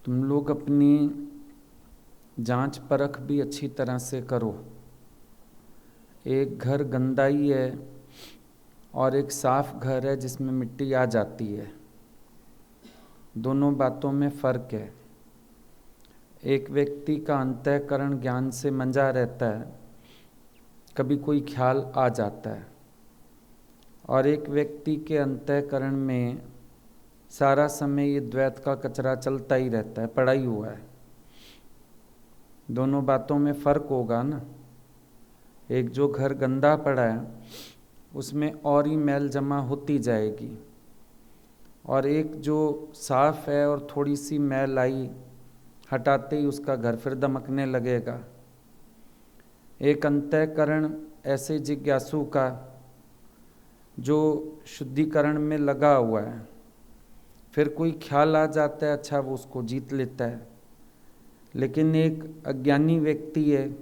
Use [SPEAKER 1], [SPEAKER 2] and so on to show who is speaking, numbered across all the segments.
[SPEAKER 1] तुम लोग अपनी जांच परख भी अच्छी तरह से करो। एक घर गंदा ही है और एक साफ घर है जिसमें मिट्टी आ जाती है। दोनों बातों में फ़र्क है। एक व्यक्ति का अंतःकरण ज्ञान से मंजा रहता है, कभी कोई ख्याल आ जाता है, और एक व्यक्ति के अंतःकरण में सारा समय ये द्वैत का कचरा चलता ही रहता है, पड़ा ही हुआ है। दोनों बातों में फ़र्क होगा ना। एक जो घर गंदा पड़ा है उसमें और ही मैल जमा होती जाएगी, और एक जो साफ़ है और थोड़ी सी मैल आई हटाते ही उसका घर फिर दमकने लगेगा। एक अंतःकरण ऐसे जिज्ञासु का जो शुद्धिकरण में लगा हुआ है, फिर कोई ख्याल आ जाता है, अच्छा वो उसको जीत लेता है। लेकिन एक अज्ञानी व्यक्ति है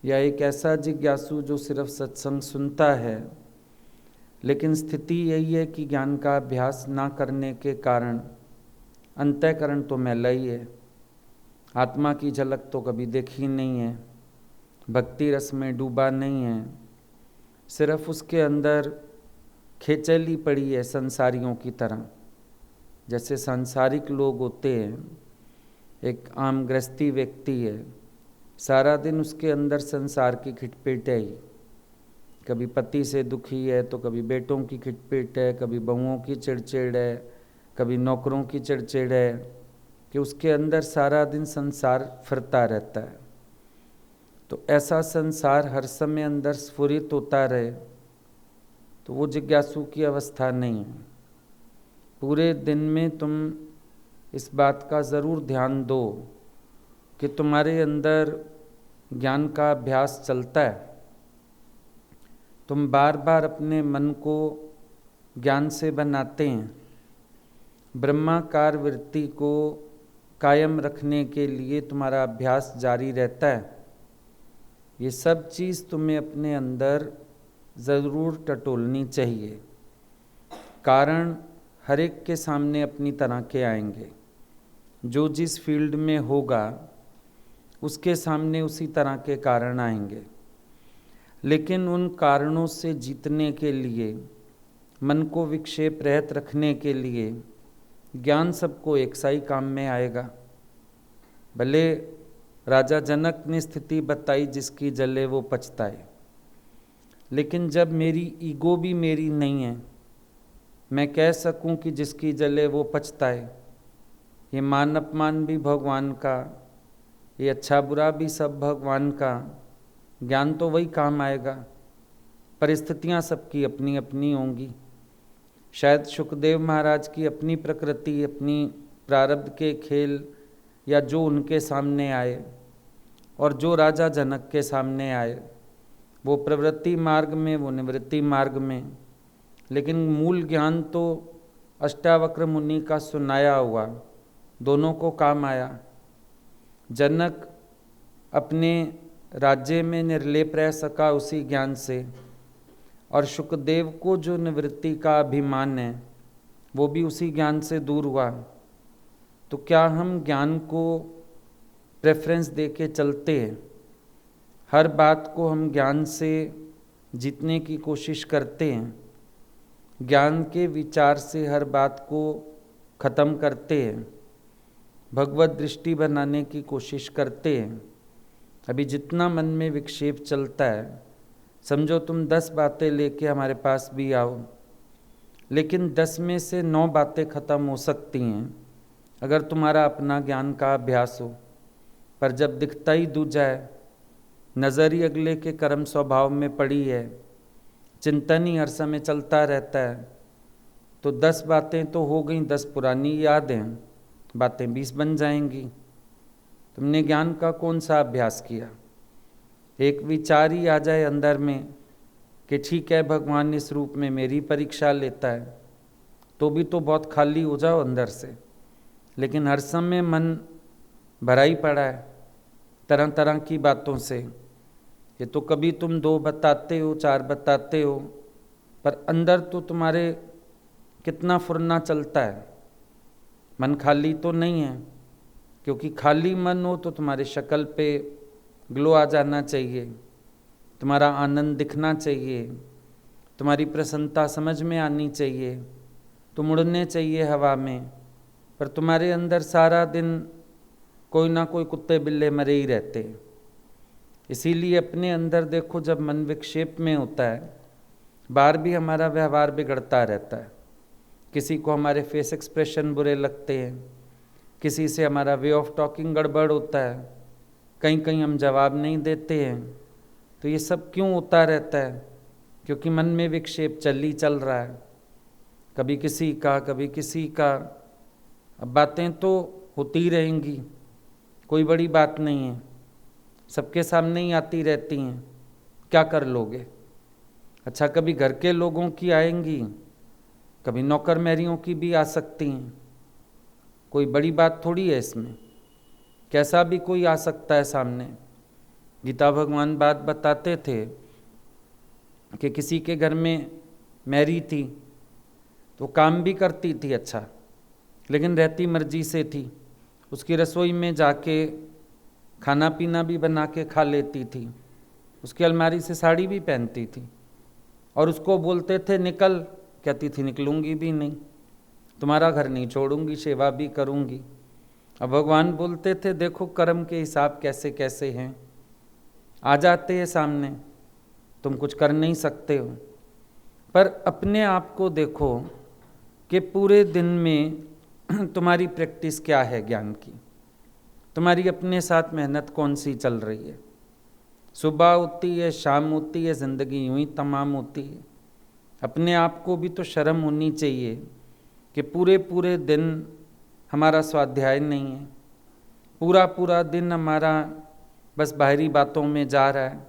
[SPEAKER 1] या एक ऐसा जिज्ञासु जो सिर्फ सत्संग सुनता है, लेकिन स्थिति यही है कि ज्ञान का अभ्यास ना करने के कारण अंतःकरण तो मैला ही है, आत्मा की झलक तो कभी देखी नहीं है, भक्ति रस में डूबा नहीं है, सिर्फ उसके अंदर खेचैली पड़ी है संसारियों की तरह। जैसे सांसारिक लोग होते हैं, एक आम गृहस्थी व्यक्ति है, सारा दिन उसके अंदर संसार की खिटपिट है ही। कभी पति से दुखी है तो कभी बेटों की खिटपिट है, कभी बहुओं की चिड़चिड़ है, कभी नौकरों की चिड़चिड़ है, कि उसके अंदर सारा दिन संसार फिरता रहता है। तो ऐसा संसार हर समय अंदर स्फुरित होता रहे तो वो जिज्ञासु की अवस्था नहीं है। पूरे दिन में तुम इस बात का ज़रूर ध्यान दो कि तुम्हारे अंदर ज्ञान का अभ्यास चलता है। तुम बार बार अपने मन को ज्ञान से बनाते हैं। ब्रह्माकार वृत्ति को कायम रखने के लिए तुम्हारा अभ्यास जारी रहता है। ये सब चीज़ तुम्हें अपने अंदर ज़रूर टटोलनी चाहिए। कारण हर एक के सामने अपनी तरह के आएंगे। जो जिस फील्ड में होगा उसके सामने उसी तरह के कारण आएंगे, लेकिन उन कारणों से जीतने के लिए, मन को विक्षेप रहित रखने के लिए ज्ञान सबको एक सा ही काम में आएगा। भले राजा जनक ने स्थिति बताई जिसकी जले वो पछताए, लेकिन जब मेरी ईगो भी मेरी नहीं है, मैं कह सकूं कि जिसकी जले वो पछताए, ये मान अपमान भी भगवान का, ये अच्छा बुरा भी सब भगवान का, ज्ञान तो वही काम आएगा। परिस्थितियां सबकी अपनी अपनी होंगी। शायद सुखदेव महाराज की अपनी प्रकृति, अपनी प्रारब्ध के खेल, या जो उनके सामने आए, और जो राजा जनक के सामने आए, वो प्रवृत्ति मार्ग में, वो निवृत्ति मार्ग में, लेकिन मूल ज्ञान तो अष्टावक्र मुनि का सुनाया हुआ दोनों को काम आया। जनक अपने राज्य में निर्लेप रह सका उसी ज्ञान से, और सुखदेव को जो निवृत्ति का अभिमान है वो भी उसी ज्ञान से दूर हुआ। तो क्या हम ज्ञान को प्रेफरेंस दे के चलते हैं? हर बात को हम ज्ञान से जीतने की कोशिश करते हैं, ज्ञान के विचार से हर बात को ख़त्म करते हैं, भगवत दृष्टि बनाने की कोशिश करते हैं। अभी जितना मन में विक्षेप चलता है, समझो तुम 10 बातें लेके हमारे पास भी आओ, लेकिन 10 में से 9 बातें ख़त्म हो सकती हैं अगर तुम्हारा अपना ज्ञान का अभ्यास हो। पर जब दिखता ही दूजा है, नज़र ही अगले के कर्म स्वभाव में पड़ी है, चिंतन ही हर समय चलता रहता है, तो 10 बातें तो हो गई, 10 पुरानी याद हैं, बातें 20 बन जाएंगी। तुमने ज्ञान का कौन सा अभ्यास किया? एक विचार ही आ जाए अंदर में कि ठीक है भगवान इस रूप में मेरी परीक्षा लेता है, तो भी तो बहुत खाली हो जाओ अंदर से। लेकिन हर समय मन भरा ही पड़ा है तरह तरह की बातों से। ये तो कभी तुम 2 बताते हो, 4 बताते हो, पर अंदर तो तुम्हारे कितना फुरना चलता है। मन खाली तो नहीं है। क्योंकि खाली मन हो तो तुम्हारे शक्ल पे ग्लो आ जाना चाहिए, तुम्हारा आनंद दिखना चाहिए, तुम्हारी प्रसन्नता समझ में आनी चाहिए, तुम उड़ने चाहिए हवा में, पर तुम्हारे अंदर सारा दिन कोई ना कोई कुत्ते बिल्ले मरे ही रहते हैं। इसीलिए अपने अंदर देखो, जब मन विक्षेप में होता है, बाहर भी हमारा व्यवहार बिगड़ता रहता है। किसी को हमारे फेस एक्सप्रेशन बुरे लगते हैं, किसी से हमारा वे ऑफ टॉकिंग गड़बड़ होता है, कहीं कहीं हम जवाब नहीं देते हैं। तो ये सब क्यों होता रहता है? क्योंकि मन में विक्षेप चल रहा है, कभी किसी का कभी किसी का। अब बातें तो होती ही रहेंगी, कोई बड़ी बात नहीं है, सबके सामने ही आती रहती हैं, क्या कर लोगे? अच्छा, कभी घर के लोगों की आएंगी, कभी नौकर मैरियों की भी आ सकती हैं, कोई बड़ी बात थोड़ी है इसमें, कैसा भी कोई आ सकता है सामने। गीता भगवान बात बताते थे कि किसी के घर में मैरी थी, तो काम भी करती थी अच्छा, लेकिन रहती मर्जी से थी। उसकी रसोई में जाके खाना पीना भी बना के खा लेती थी, उसकी अलमारी से साड़ी भी पहनती थी, और उसको बोलते थे निकल, कहती थी निकलूंगी भी नहीं, तुम्हारा घर नहीं छोड़ूंगी, सेवा भी करूंगी। अब भगवान बोलते थे देखो कर्म के हिसाब कैसे कैसे हैं, आ जाते हैं सामने, तुम कुछ कर नहीं सकते हो। पर अपने आप को देखो कि पूरे दिन में तुम्हारी प्रैक्टिस क्या है ज्ञान की, तुम्हारी अपने साथ मेहनत कौन सी चल रही है। सुबह होती है, शाम होती है, ज़िंदगी यूं ही तमाम होती है। अपने आप को भी तो शर्म होनी चाहिए कि पूरे पूरे दिन हमारा स्वाध्याय नहीं है, पूरा पूरा दिन हमारा बस बाहरी बातों में जा रहा है।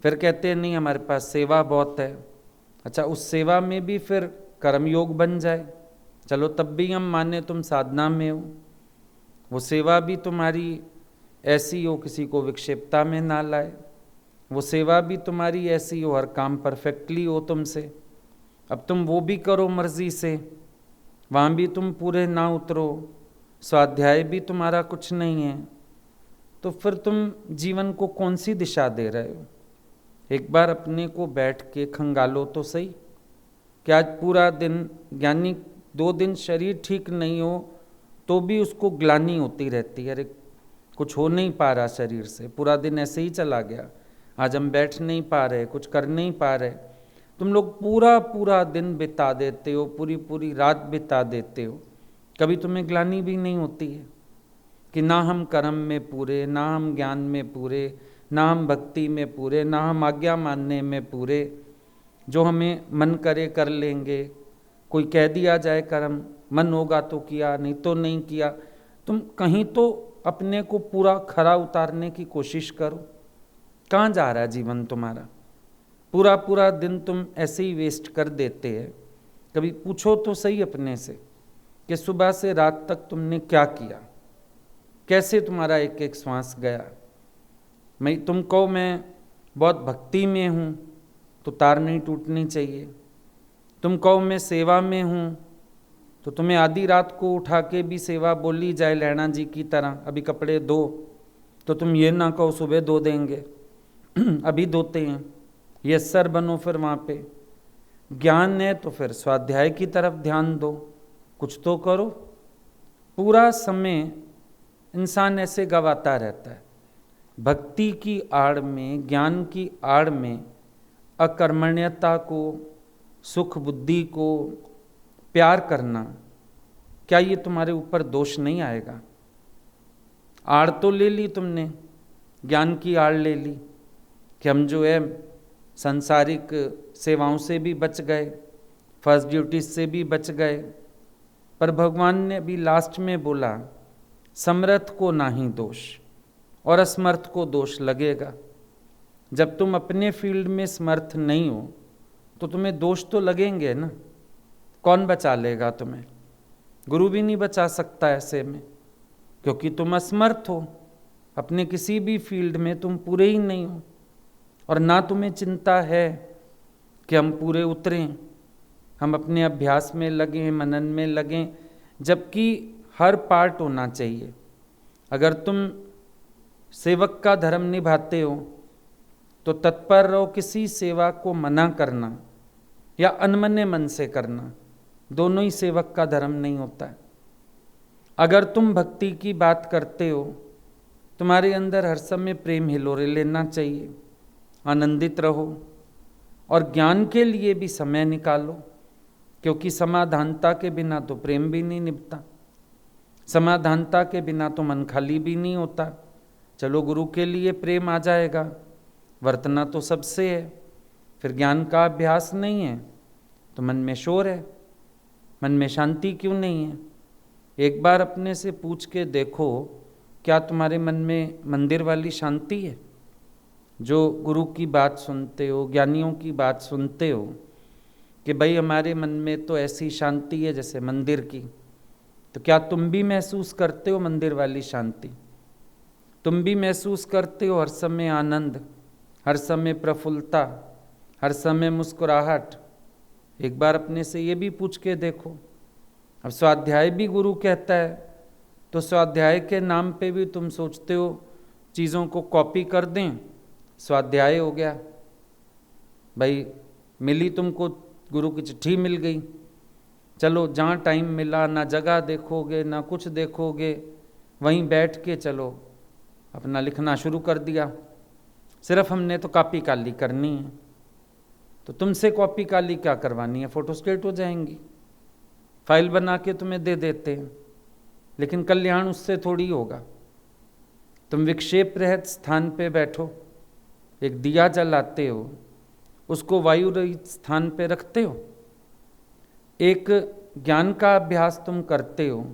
[SPEAKER 1] फिर कहते हैं नहीं हमारे पास सेवा बहुत है। अच्छा, उस सेवा में भी फिर कर्मयोग बन जाए, चलो तब भी हम माने तुम साधना में हो, वो सेवा भी तुम्हारी ऐसी हो किसी को विक्षेपता में ना लाए, वो सेवा भी तुम्हारी ऐसी हो हर काम परफेक्टली हो तुमसे। अब तुम वो भी करो मर्जी से, वहाँ भी तुम पूरे ना उतरो, स्वाध्याय भी तुम्हारा कुछ नहीं है, तो फिर तुम जीवन को कौन सी दिशा दे रहे हो? एक बार अपने को बैठ के खंगालो तो सही कि आज पूरा दिन, यानी 2 दिन शरीर ठीक नहीं हो तो भी उसको ग्लानि होती रहती है, अरे कुछ हो नहीं पा रहा शरीर से, पूरा दिन ऐसे ही चला गया, आज हम बैठ नहीं पा रहे, कुछ कर नहीं पा रहे। तुम लोग पूरा पूरा दिन बिता देते हो, पूरी पूरी रात बिता देते हो, कभी तुम्हें ग्लानि भी नहीं होती है कि ना हम कर्म में पूरे, ना हम ज्ञान में पूरे, ना हम भक्ति में पूरे, ना हम आज्ञा मानने में पूरे, जो हमें मन करे कर लेंगे, कोई कह दिया जाए कर्म, मन होगा तो किया, नहीं तो नहीं किया। तुम कहीं तो अपने को पूरा खरा उतारने की कोशिश करो। कहाँ जा रहा है जीवन तुम्हारा? पूरा पूरा दिन तुम ऐसे ही वेस्ट कर देते हैं। कभी पूछो तो सही अपने से कि सुबह से रात तक तुमने क्या किया, कैसे तुम्हारा एक एक श्वास गया। तुम कहो मैं बहुत भक्ति में हूँ तो तार नहीं टूटनी चाहिए, तुम कहो मैं सेवा में हूँ तो तुम्हें आधी रात को उठा के भी सेवा बोली जाए लैणा जी की तरह, अभी कपड़े धो, तो तुम ये ना कहो सुबह धो देंगे अभी धोते हैं, यस सर बनो। फिर वहाँ पे ज्ञान है तो फिर स्वाध्याय की तरफ ध्यान दो, कुछ तो करो। पूरा समय इंसान ऐसे गवाता रहता है, भक्ति की आड़ में, ज्ञान की आड़ में अकर्मण्यता को, सुख बुद्धि को प्यार करना, क्या ये तुम्हारे ऊपर दोष नहीं आएगा? आड़ तो ले ली तुमने, ज्ञान की आड़ ले ली कि हम जो है सांसारिक सेवाओं से भी बच गए, फर्स्ट ड्यूटी से भी बच गए, पर भगवान ने भी लास्ट में बोला समर्थ को नाही दोष और असमर्थ को दोष लगेगा। जब तुम अपने फील्ड में समर्थ नहीं हो तो तुम्हें दोष तो लगेंगे ना। कौन बचा लेगा तुम्हें? गुरु भी नहीं बचा सकता ऐसे में, क्योंकि तुम असमर्थ हो, अपने किसी भी फील्ड में तुम पूरे ही नहीं हो, और ना तुम्हें चिंता है कि हम पूरे उतरें, हम अपने अभ्यास में लगें, मनन में लगें, जबकि हर पार्ट होना चाहिए। अगर तुम सेवक का धर्म निभाते हो तो तत्पर रहो किसी सेवा को मना करना या अनमने मन से करना, दोनों ही सेवक का धर्म नहीं होता है। अगर तुम भक्ति की बात करते हो, तुम्हारे अंदर हर समय प्रेम हिलोरे लेना चाहिए, आनंदित रहो और ज्ञान के लिए भी समय निकालो, क्योंकि समाधानता के बिना तो प्रेम भी नहीं निभता, समाधानता के बिना तो मन खाली भी नहीं होता। चलो गुरु के लिए प्रेम आ जाएगा, वर्तना तो सबसे है, फिर ज्ञान का अभ्यास नहीं है तो मन में शोर है, मन में शांति क्यों नहीं है? एक बार अपने से पूछ के देखो, क्या तुम्हारे मन में मंदिर वाली शांति है? जो गुरु की बात सुनते हो, ज्ञानियों की बात सुनते हो कि भाई हमारे मन में तो ऐसी शांति है जैसे मंदिर की, तो क्या तुम भी महसूस करते हो मंदिर वाली शांति? तुम भी महसूस करते हो हर समय आनंद, हर समय प्रफुल्लता, हर समय मुस्कुराहट? एक बार अपने से ये भी पूछ के देखो। अब स्वाध्याय भी गुरु कहता है, तो स्वाध्याय के नाम पे भी तुम सोचते हो चीज़ों को कॉपी कर दें, स्वाध्याय हो गया। भाई मिली तुमको गुरु की चिट्ठी मिल गई, चलो जहाँ टाइम मिला, ना जगह देखोगे ना कुछ देखोगे, वहीं बैठ के चलो अपना लिखना शुरू कर दिया। सिर्फ हमने तो कॉपी काली करनी है, तो तुमसे कॉपी काली क्या करवानी है? फोटोस्टेट हो जाएंगी, फाइल बना के तुम्हें दे देते हैं, लेकिन कल्याण उससे थोड़ी होगा। तुम विक्षेप रहित स्थान पे बैठो, एक दिया जलाते हो, उसको वायु रहित स्थान पे रखते हो, एक ज्ञान का अभ्यास तुम करते हो,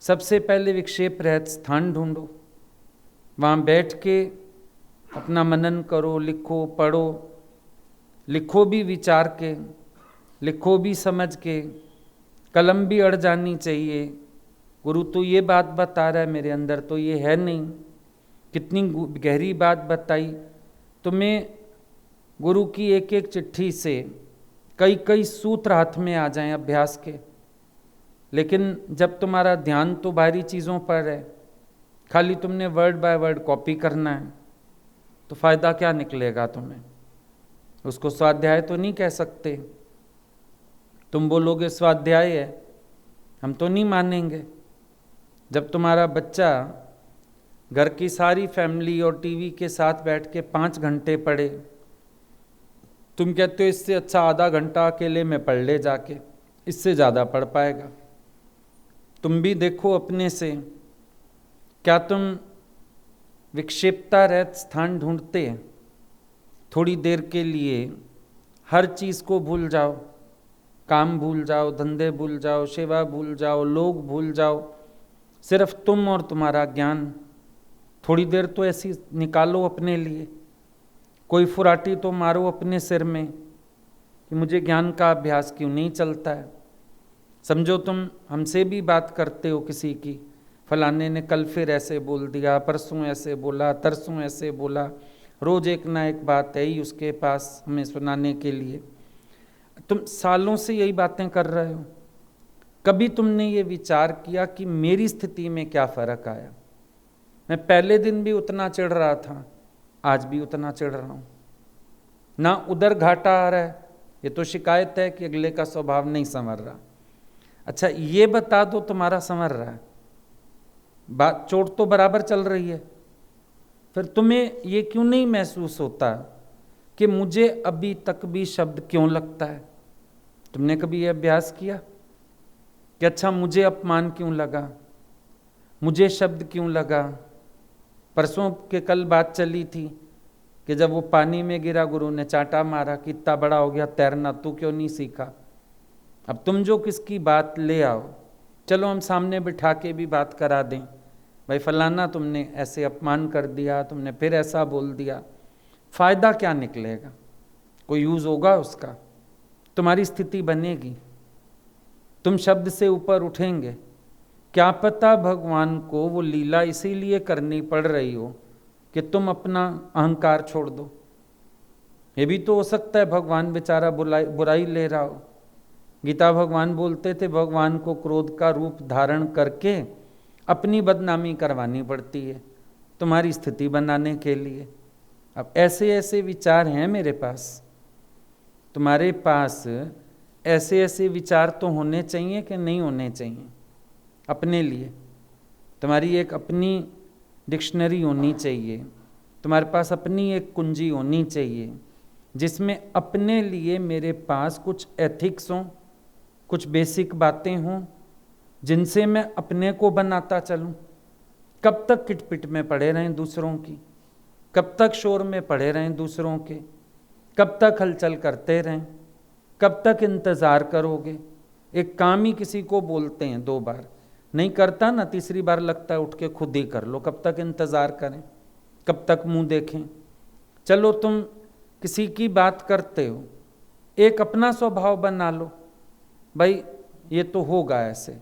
[SPEAKER 1] सबसे पहले विक्षेप रहित स्थान ढूंढो, वहाँ बैठ के अपना मनन करो, लिखो, पढ़ो, लिखो भी विचार के, लिखो भी समझ के, कलम भी अड़ जानी चाहिए। गुरु तो ये बात बता रहा है, मेरे अंदर तो ये है नहीं, कितनी गहरी बात बताई। तुम्हें गुरु की एक एक चिट्ठी से कई कई सूत्र हाथ में आ जाएं अभ्यास के, लेकिन जब तुम्हारा ध्यान तो बाहरी चीज़ों पर है, खाली तुमने वर्ड बाय वर्ड कॉपी करना है, तो फायदा क्या निकलेगा तुम्हें? उसको स्वाध्याय तो नहीं कह सकते। तुम बोलोगे स्वाध्याय है, हम तो नहीं मानेंगे। जब तुम्हारा बच्चा घर की सारी फैमिली और टीवी के साथ बैठ के 5 घंटे पढ़े, तुम कहते हो इससे अच्छा आधा घंटा अकेले में पढ़ ले जाके, इससे ज़्यादा पढ़ पाएगा। तुम भी देखो अपने से, क्या तुम विक्षेपता रहित स्थान ढूंढते हैं? थोड़ी देर के लिए हर चीज़ को भूल जाओ, काम भूल जाओ, धंधे भूल जाओ, सेवा भूल जाओ, लोग भूल जाओ, सिर्फ तुम और तुम्हारा ज्ञान। थोड़ी देर तो ऐसी निकालो अपने लिए, कोई फुराटी तो मारो अपने सिर में कि मुझे ज्ञान का अभ्यास क्यों नहीं चलता है। समझो तुम हमसे भी बात करते हो किसी की, फलाने ने कल फिर ऐसे बोल दिया, परसों ऐसे बोला, तरसों ऐसे बोला, रोज एक ना एक बात है ही उसके पास हमें सुनाने के लिए। तुम सालों से यही बातें कर रहे हो, कभी तुमने ये विचार किया कि मेरी स्थिति में क्या फ़र्क आया? मैं पहले दिन भी उतना चिढ़ रहा था, आज भी उतना चिढ़ रहा हूँ, ना उधर घाटा आ रहा है। ये तो शिकायत है कि अगले का स्वभाव नहीं संवर रहा। अच्छा ये बता दो तुम्हारा संवर रहा है, बात चोट तो बराबर चल रही है, फिर तुम्हें ये क्यों नहीं महसूस होता कि मुझे अभी तक भी शब्द क्यों लगता है? तुमने कभी ये अभ्यास किया कि अच्छा मुझे अपमान क्यों लगा, मुझे शब्द क्यों लगा? परसों के कल बात चली थी कि जब वो पानी में गिरा, गुरु ने चांटा मारा कि इतना बड़ा हो गया तैरना, तू क्यों नहीं सीखा? अब तुम जो किसकी बात ले आओ, चलो हम सामने बिठा के भी बात करा दें, भाई फलाना तुमने ऐसे अपमान कर दिया, तुमने फिर ऐसा बोल दिया, फ़ायदा क्या निकलेगा? कोई यूज़ होगा उसका? तुम्हारी स्थिति बनेगी, तुम शब्द से ऊपर उठेंगे। क्या पता भगवान को वो लीला इसीलिए करनी पड़ रही हो कि तुम अपना अहंकार छोड़ दो। ये भी तो हो सकता है भगवान बेचारा बुराई ले रहा हो। गीता भगवान बोलते थे, भगवान को क्रोध का रूप धारण करके अपनी बदनामी करवानी पड़ती है तुम्हारी स्थिति बनाने के लिए। अब ऐसे ऐसे विचार हैं मेरे पास, तुम्हारे पास ऐसे ऐसे विचार तो होने चाहिए कि नहीं होने चाहिए? अपने लिए तुम्हारी एक अपनी डिक्शनरी होनी चाहिए, तुम्हारे पास अपनी एक कुंजी होनी चाहिए जिसमें अपने लिए मेरे पास कुछ एथिक्स हों, कुछ बेसिक बातें हों जिनसे मैं अपने को बनाता चलूं। कब तक किटपिट में पड़े रहें दूसरों की, कब तक शोर में पड़े रहें दूसरों के, कब तक हलचल करते रहें, कब तक इंतज़ार करोगे? एक काम ही किसी को बोलते हैं 2 बार, नहीं करता ना, तीसरी बार लगता है उठ के खुद ही कर लो। कब तक इंतज़ार करें, कब तक मुंह देखें? चलो तुम किसी की बात करते हो, एक अपना स्वभाव बना लो। भाई ये तो होगा ऐसे,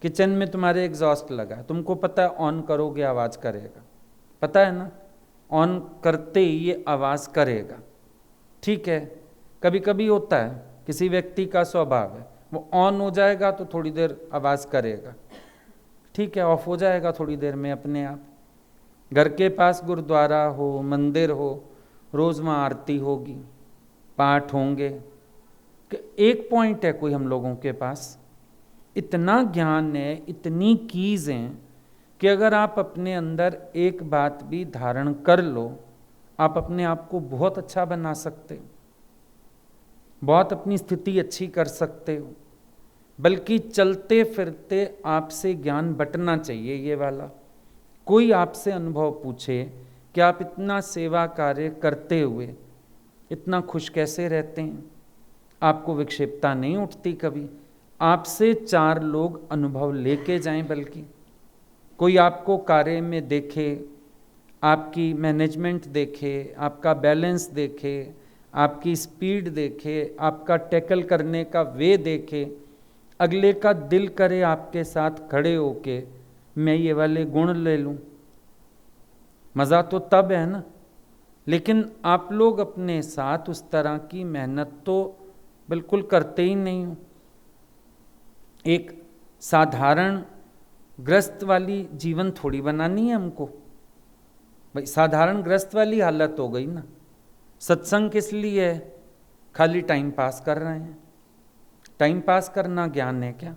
[SPEAKER 1] किचन में तुम्हारे एग्जॉस्ट लगा, तुमको पता है ऑन करोगे आवाज़ करेगा, पता है ना, ऑन करते ही ये आवाज़ करेगा। ठीक है, कभी कभी होता है किसी व्यक्ति का स्वभाव है, वो ऑन हो जाएगा तो थोड़ी देर आवाज़ करेगा, ठीक है, ऑफ हो जाएगा थोड़ी देर में अपने आप। घर के पास गुरुद्वारा हो, मंदिर हो, रोज़ वहाँ आरती होगी, पाठ होंगे। एक पॉइंट है कोई हम लोगों के पास, इतना ज्ञान है, इतनी कीज़ हैं कि अगर आप अपने अंदर एक बात भी धारण कर लो, आप अपने आप को बहुत अच्छा बना सकते हो, बहुत अपनी स्थिति अच्छी कर सकते हो। बल्कि चलते फिरते आपसे ज्ञान बंटना चाहिए ये वाला। कोई आपसे अनुभव पूछे कि आप इतना सेवा कार्य करते हुए इतना खुश कैसे रहते हैं, आपको विक्षेपता नहीं उठती कभी? आपसे 4 लोग अनुभव लेके जाएं, बल्कि कोई आपको कार्य में देखे, आपकी मैनेजमेंट देखे, आपका बैलेंस देखे, आपकी स्पीड देखे, आपका टैकल करने का वे देखे, अगले का दिल करे आपके साथ खड़े होके मैं ये वाले गुण ले लूं। मज़ा तो तब है ना। लेकिन आप लोग अपने साथ उस तरह की मेहनत तो बिल्कुल करते ही नहीं हो। एक साधारण ग्रस्त वाली जीवन थोड़ी बनानी है हमको भाई, साधारण ग्रस्त वाली हालत हो गई ना। सत्संग किस लिए है? खाली टाइम पास कर रहे हैं। टाइम पास करना ज्ञान है क्या?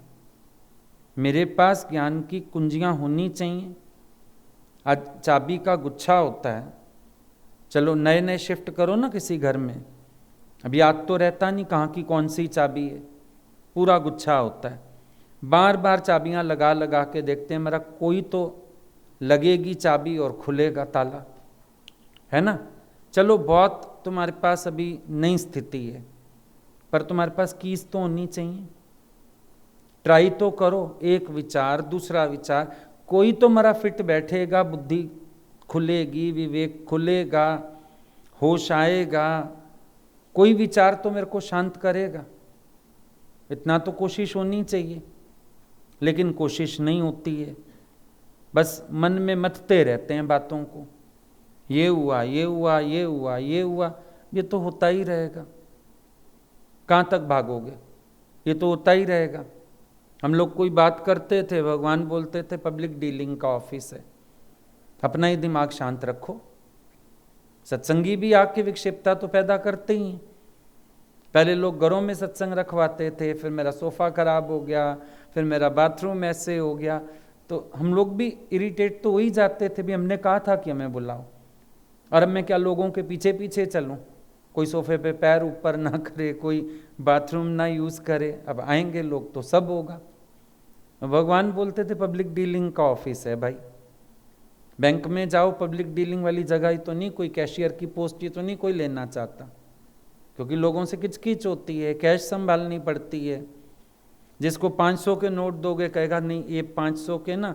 [SPEAKER 1] मेरे पास ज्ञान की कुंजियां होनी चाहिए। आज चाबी का गुच्छा होता है, चलो नए नए शिफ्ट करो ना किसी घर में, अभी याद तो रहता नहीं कहाँ की कौन सी चाबी है, पूरा गुच्छा होता है। बार बार चाबियां लगा लगा के देखते हैं, मेरा कोई तो लगेगी चाबी और खुलेगा ताला, है ना। चलो बहुत तुम्हारे पास अभी नई स्थिति है, पर तुम्हारे पास कीज तो होनी चाहिए। ट्राई तो करो, एक विचार दूसरा विचार, कोई तो मेरा फिट बैठेगा, बुद्धि खुलेगी, विवेक खुलेगा, होश आएगा, कोई विचार तो मेरे को शांत करेगा। इतना तो कोशिश होनी चाहिए, लेकिन कोशिश नहीं होती है। बस मन में मथते रहते हैं बातों को, ये हुआ ये हुआ ये हुआ ये हुआ, ये तो होता ही रहेगा। कहाँ तक भागोगे? ये तो होता ही रहेगा। हम लोग कोई बात करते थे, भगवान बोलते थे पब्लिक डीलिंग का ऑफिस है, अपना ही दिमाग शांत रखो। सत्संगी भी आके विक्षेपता तो पैदा करते ही हैं। पहले लोग घरों में सत्संग रखवाते थे, फिर मेरा सोफ़ा खराब हो गया, फिर मेरा बाथरूम ऐसे हो गया, तो हम लोग भी इरिटेट तो हो ही जाते थे। भी हमने कहा था कि हमें बुलाओ, और अब मैं क्या लोगों के पीछे पीछे चलूं? कोई सोफे पे पैर ऊपर ना करे, कोई बाथरूम ना यूज़ करे, अब आएंगे लोग तो सब होगा। भगवान बोलते थे पब्लिक डीलिंग का ऑफिस है भाई। बैंक में जाओ, पब्लिक डीलिंग वाली जगह ही तो नहीं, कोई कैशियर की पोस्ट ही तो नहीं कोई लेना चाहता, क्योंकि लोगों से किचकिच होती है, कैश संभालनी पड़ती है। जिसको 500 के नोट दोगे कहेगा नहीं ये 500 के ना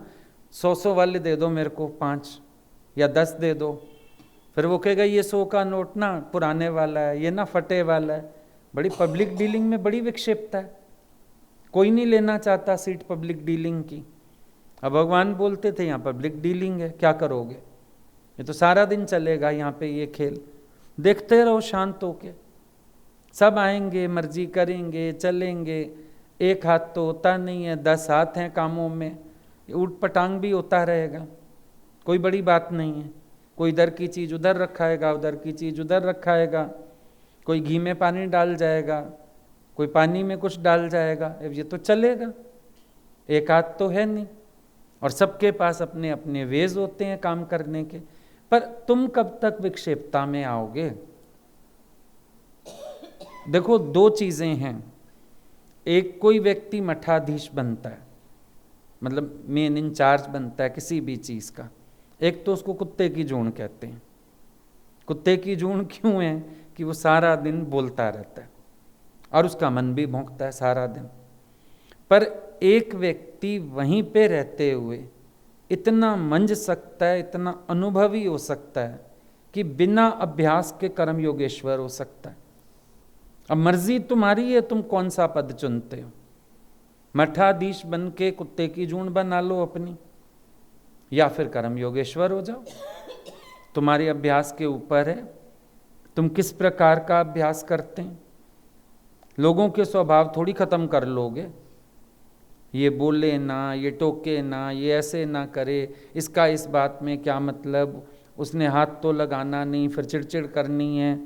[SPEAKER 1] 100 वाले दे दो मेरे को, 5 या 10 दे दो। फिर वो कहेगा ये 100 का नोट ना पुराने वाला है, ये ना फटे वाला है। बड़ी पब्लिक डीलिंग में बड़ी विक्षेपता है, कोई नहीं लेना चाहता सीट पब्लिक डीलिंग की। अब भगवान बोलते थे यहाँ पब्लिक डीलिंग है, क्या करोगे? ये तो सारा दिन चलेगा यहाँ पे ये खेल, देखते रहो शांत होके। सब आएंगे, मर्जी करेंगे, चलेंगे, एक हाथ तो होता नहीं है, 10 हाथ हैं कामों में। ये ऊट पटांग भी होता रहेगा, कोई बड़ी बात नहीं है। कोई इधर की चीज़ उधर रखाएगा, उधर की चीज़ उधर रखाएगा, कोई घी में पानी डाल जाएगा, कोई पानी में कुछ डाल जाएगा, ये तो चलेगा, एक हाथ तो है नहीं। और सबके पास अपने अपने वेज होते हैं काम करने के। पर तुम कब तक विक्षेपता में आओगे? देखो, दो चीजें हैं। एक, कोई व्यक्ति मठाधीश बनता है, मतलब मेन इंचार्ज बनता है किसी भी चीज का। एक तो उसको कुत्ते की जून कहते हैं। कुत्ते की जून क्यों है? कि वो सारा दिन बोलता रहता है और उसका मन भी भौंकता है सारा दिन। पर एक व्यक्ति वहीं पे रहते हुए इतना मंझ सकता है, इतना अनुभवी हो सकता है कि बिना अभ्यास के कर्म योगेश्वर हो सकता है। अब मर्जी तुम्हारी है, तुम कौन सा पद चुनते हो। मठाधीश बन के कुत्ते की जून बना लो अपनी, या फिर कर्म योगेश्वर हो जाओ। तुम्हारे अभ्यास के ऊपर है, तुम किस प्रकार का अभ्यास करते हैं। लोगों के स्वभाव थोड़ी खत्म कर लोगे, ये बोले ना, ये टोके ना, ये ऐसे ना करे, इसका इस बात में क्या मतलब, उसने हाथ तो लगाना नहीं, फिर चिड़चिड़ करनी है।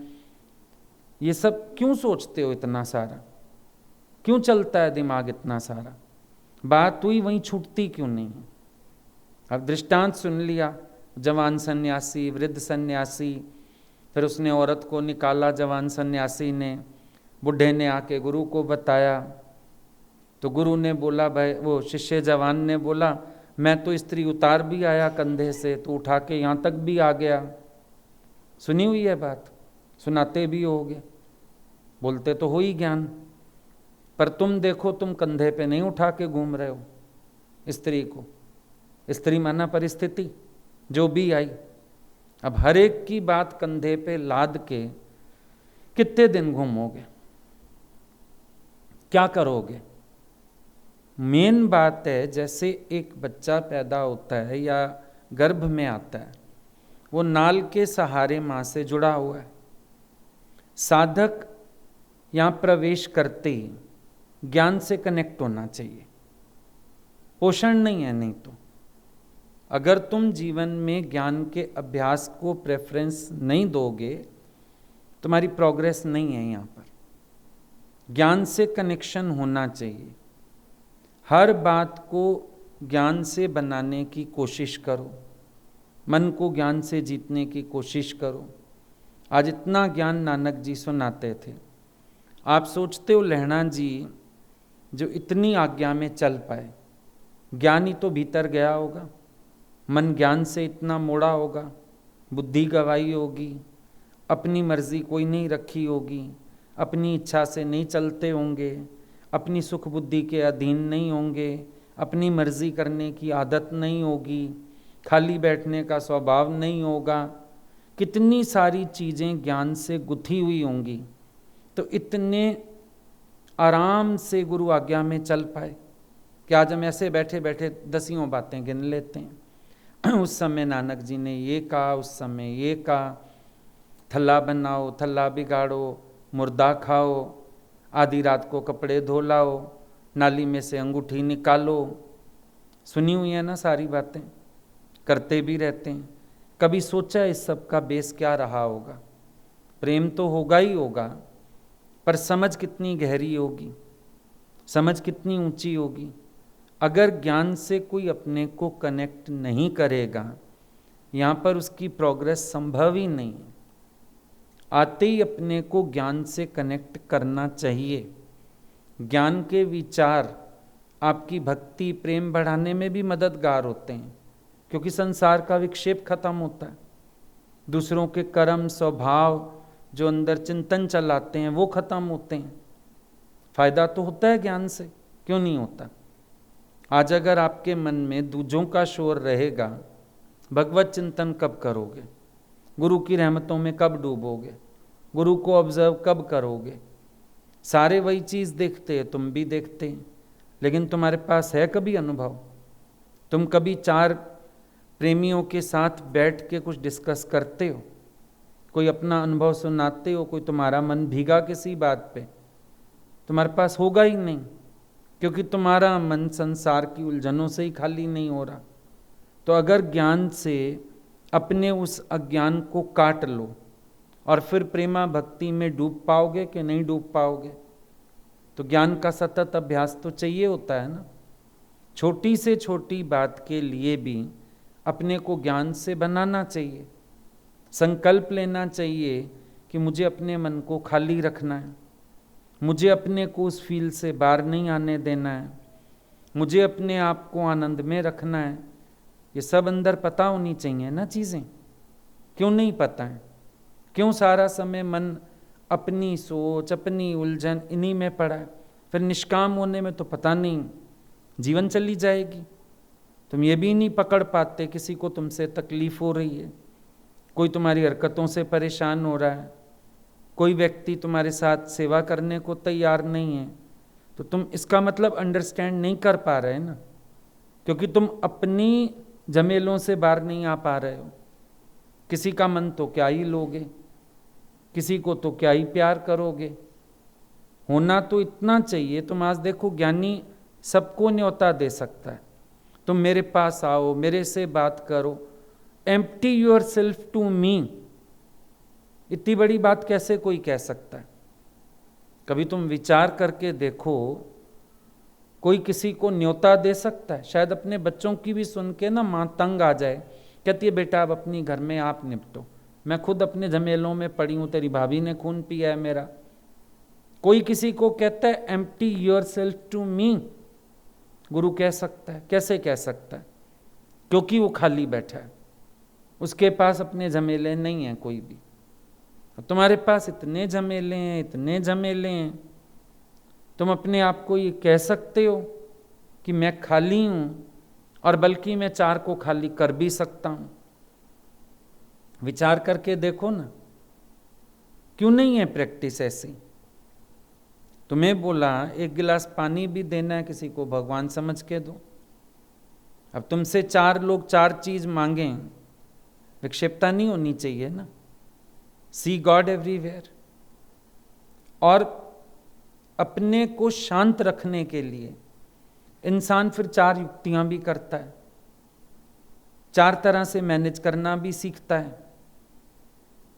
[SPEAKER 1] ये सब क्यों सोचते हो इतना सारा? क्यों चलता है दिमाग इतना सारा? बात हुई वहीं छूटती क्यों नहीं है? अब दृष्टांत सुन लिया, जवान सन्यासी, वृद्ध सन्यासी, फिर उसने औरत को निकाला जवान सन्यासी ने, बुढ़े ने आके गुरु को बताया, तो गुरु ने बोला, भाई वो शिष्य जवान ने बोला, मैं तो स्त्री उतार भी आया कंधे से, तो उठा के यहाँ तक भी आ गया। सुनी हुई है बात, सुनाते भी होगे, बोलते तो हो ही ज्ञान। पर तुम देखो, तुम कंधे पे नहीं उठा के घूम रहे हो स्त्री को। स्त्री माना परिस्थिति जो भी आई। अब हर एक की बात कंधे पे लाद के कितने दिन घूमोगे, क्या करोगे? मेन बात है, जैसे एक बच्चा पैदा होता है या गर्भ में आता है, वो नाल के सहारे मां से जुड़ा हुआ है। साधक यहाँ प्रवेश करते ही ज्ञान से कनेक्ट होना चाहिए, पोषण नहीं है। नहीं तो अगर तुम जीवन में ज्ञान के अभ्यास को प्रेफरेंस नहीं दोगे, तुम्हारी प्रोग्रेस नहीं है। यहाँ पर ज्ञान से कनेक्शन होना चाहिए। हर बात को ज्ञान से बनाने की कोशिश करो, मन को ज्ञान से जीतने की कोशिश करो। आज इतना ज्ञान नानक जी सुनाते थे। आप सोचते हो लहणा जी जो इतनी आज्ञा में चल पाए, ज्ञान ही तो भीतर गया होगा, मन ज्ञान से इतना मोड़ा होगा, बुद्धि गवाई होगी, अपनी मर्जी कोई नहीं रखी होगी, अपनी इच्छा से नहीं चलते होंगे, अपनी सुख बुद्धि के अधीन नहीं होंगे, अपनी मर्जी करने की आदत नहीं होगी, खाली बैठने का स्वभाव नहीं होगा, कितनी सारी चीज़ें ज्ञान से गुथी हुई होंगी, तो इतने आराम से गुरु आज्ञा में चल पाए कि आज हम ऐसे बैठे बैठे दसियों बातें गिन लेते हैं। उस समय नानक जी ने ये कहा, उस समय ये कहा, थल्ला बनाओ, थल्ला बिगाड़ो, मुर्दा खाओ, आधी रात को कपड़े धो लाओ, नाली में से अंगूठी निकालो। सुनी हुई है ना सारी बातें, करते भी रहते हैं। कभी सोचा इस सब का बेस क्या रहा होगा? प्रेम तो होगा ही होगा, पर समझ कितनी गहरी होगी, समझ कितनी ऊंची होगी। अगर ज्ञान से कोई अपने को कनेक्ट नहीं करेगा, यहाँ पर उसकी प्रोग्रेस संभव ही नहीं है। आते ही अपने को ज्ञान से कनेक्ट करना चाहिए। ज्ञान के विचार आपकी भक्ति प्रेम बढ़ाने में भी मददगार होते हैं, क्योंकि संसार का विक्षेप खत्म होता है, दूसरों के कर्म स्वभाव जो अंदर चिंतन चलाते हैं वो खत्म होते हैं। फायदा तो होता है ज्ञान से, क्यों नहीं होता? आज अगर आपके मन में दूजों का शोर रहेगा, भगवत चिंतन कब करोगे? गुरु की रहमतों में कब डूबोगे? गुरु को ऑब्जर्व कब करोगे? सारे वही चीज़ देखते हैं, तुम भी देखते हैं, लेकिन तुम्हारे पास है कभी अनुभव? तुम कभी चार प्रेमियों के साथ बैठ के कुछ डिस्कस करते हो? कोई अपना अनुभव सुनाते हो? कोई तुम्हारा मन भीगा किसी बात पे? तुम्हारे पास होगा ही नहीं। क्योंकि तुम्हारा मन संसार की उलझनों से ही खाली नहीं हो रहा। तो अगर ज्ञान से अपने उस अज्ञान को काट लो और फिर प्रेमा भक्ति में डूब पाओगे कि नहीं डूब पाओगे? तो ज्ञान का सतत अभ्यास तो चाहिए होता है ना। छोटी से छोटी बात के लिए भी अपने को ज्ञान से बनाना चाहिए। संकल्प लेना चाहिए कि मुझे अपने मन को खाली रखना है, मुझे अपने को उस फील्ड से बाहर नहीं आने देना है, मुझे अपने आप को आनंद में रखना है। ये सब अंदर पता होनी चाहिए ना चीज़ें। क्यों नहीं पता है? क्यों सारा समय मन अपनी सोच, अपनी उलझन इन्हीं में पड़ा है? फिर निष्काम होने में तो पता नहीं जीवन चली जाएगी। तुम ये भी नहीं पकड़ पाते किसी को तुमसे तकलीफ हो रही है, कोई तुम्हारी हरकतों से परेशान हो रहा है, कोई व्यक्ति तुम्हारे साथ सेवा करने को तैयार नहीं है, तो तुम इसका मतलब अंडरस्टैंड नहीं कर पा रहे ना, क्योंकि तुम अपनी झमेलों से बाहर नहीं आ पा रहे हो। किसी का मन तो क्या ही लोगे, किसी को तो क्या ही प्यार करोगे। होना तो इतना चाहिए। तुम आज देखो, ज्ञानी सबको न्योता दे सकता है, तुम मेरे पास आओ, मेरे से बात करो, empty yourself to me. इतनी बड़ी बात कैसे कोई कह सकता है? कभी तुम विचार करके देखो, कोई किसी को न्योता दे सकता है? शायद अपने बच्चों की भी सुन के ना माँ तंग आ जाए, कहती है बेटा अब अपनी घर में आप निपटो, मैं खुद अपने झमेलों में पड़ी हूँ, तेरी भाभी ने खून पिया है मेरा। कोई किसी को कहता है empty yourself to me? गुरु कह सकता है? कैसे कह सकता है? क्योंकि वो खाली बैठा है, उसके पास अपने झमेले नहीं हैं कोई भी। तुम्हारे पास इतने झमेले हैं, इतने झमेले हैं। तुम अपने आप को ये कह सकते हो कि मैं खाली हूँ, और बल्कि मैं चार को खाली कर भी सकता हूँ। विचार करके देखो ना, क्यों नहीं है प्रैक्टिस ऐसी? तुम्हें बोला एक गिलास पानी भी देना है किसी को, भगवान समझ के दो। अब तुमसे चार लोग चार चीज मांगें, विक्षेपता नहीं होनी चाहिए ना। सी गॉड एवरीवेयर। और अपने को शांत रखने के लिए इंसान फिर चार युक्तियां भी करता है, चार तरह से मैनेज करना भी सीखता है।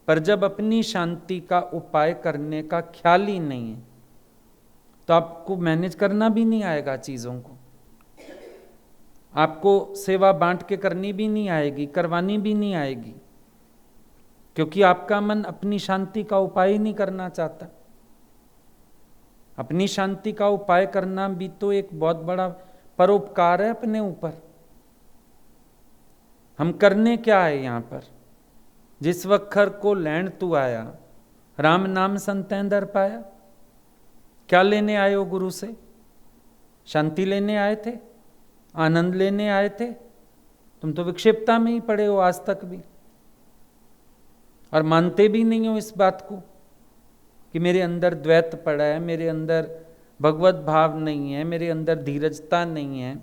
[SPEAKER 1] पर जब अपनी शांति का उपाय करने का ख्याल ही नहीं है, तो आपको मैनेज करना भी नहीं आएगा चीज़ों को, आपको सेवा बांट के करनी भी नहीं आएगी, करवानी भी नहीं आएगी, क्योंकि आपका मन अपनी शांति का उपाय ही नहीं करना चाहता। अपनी शांति का उपाय करना भी तो एक बहुत बड़ा परोपकार है अपने ऊपर। हम करने क्या आए यहाँ पर? जिस वक्खर को लैंड तू आया, राम नाम संतैं दर पाया। क्या लेने आए हो गुरु से? शांति लेने आए थे, आनंद लेने आए थे? तुम तो विक्षेपता में ही पड़े हो आज तक भी, और मानते भी नहीं हो इस बात को कि मेरे अंदर द्वैत पड़ा है, मेरे अंदर भगवत भाव नहीं है, मेरे अंदर धीरजता नहीं है,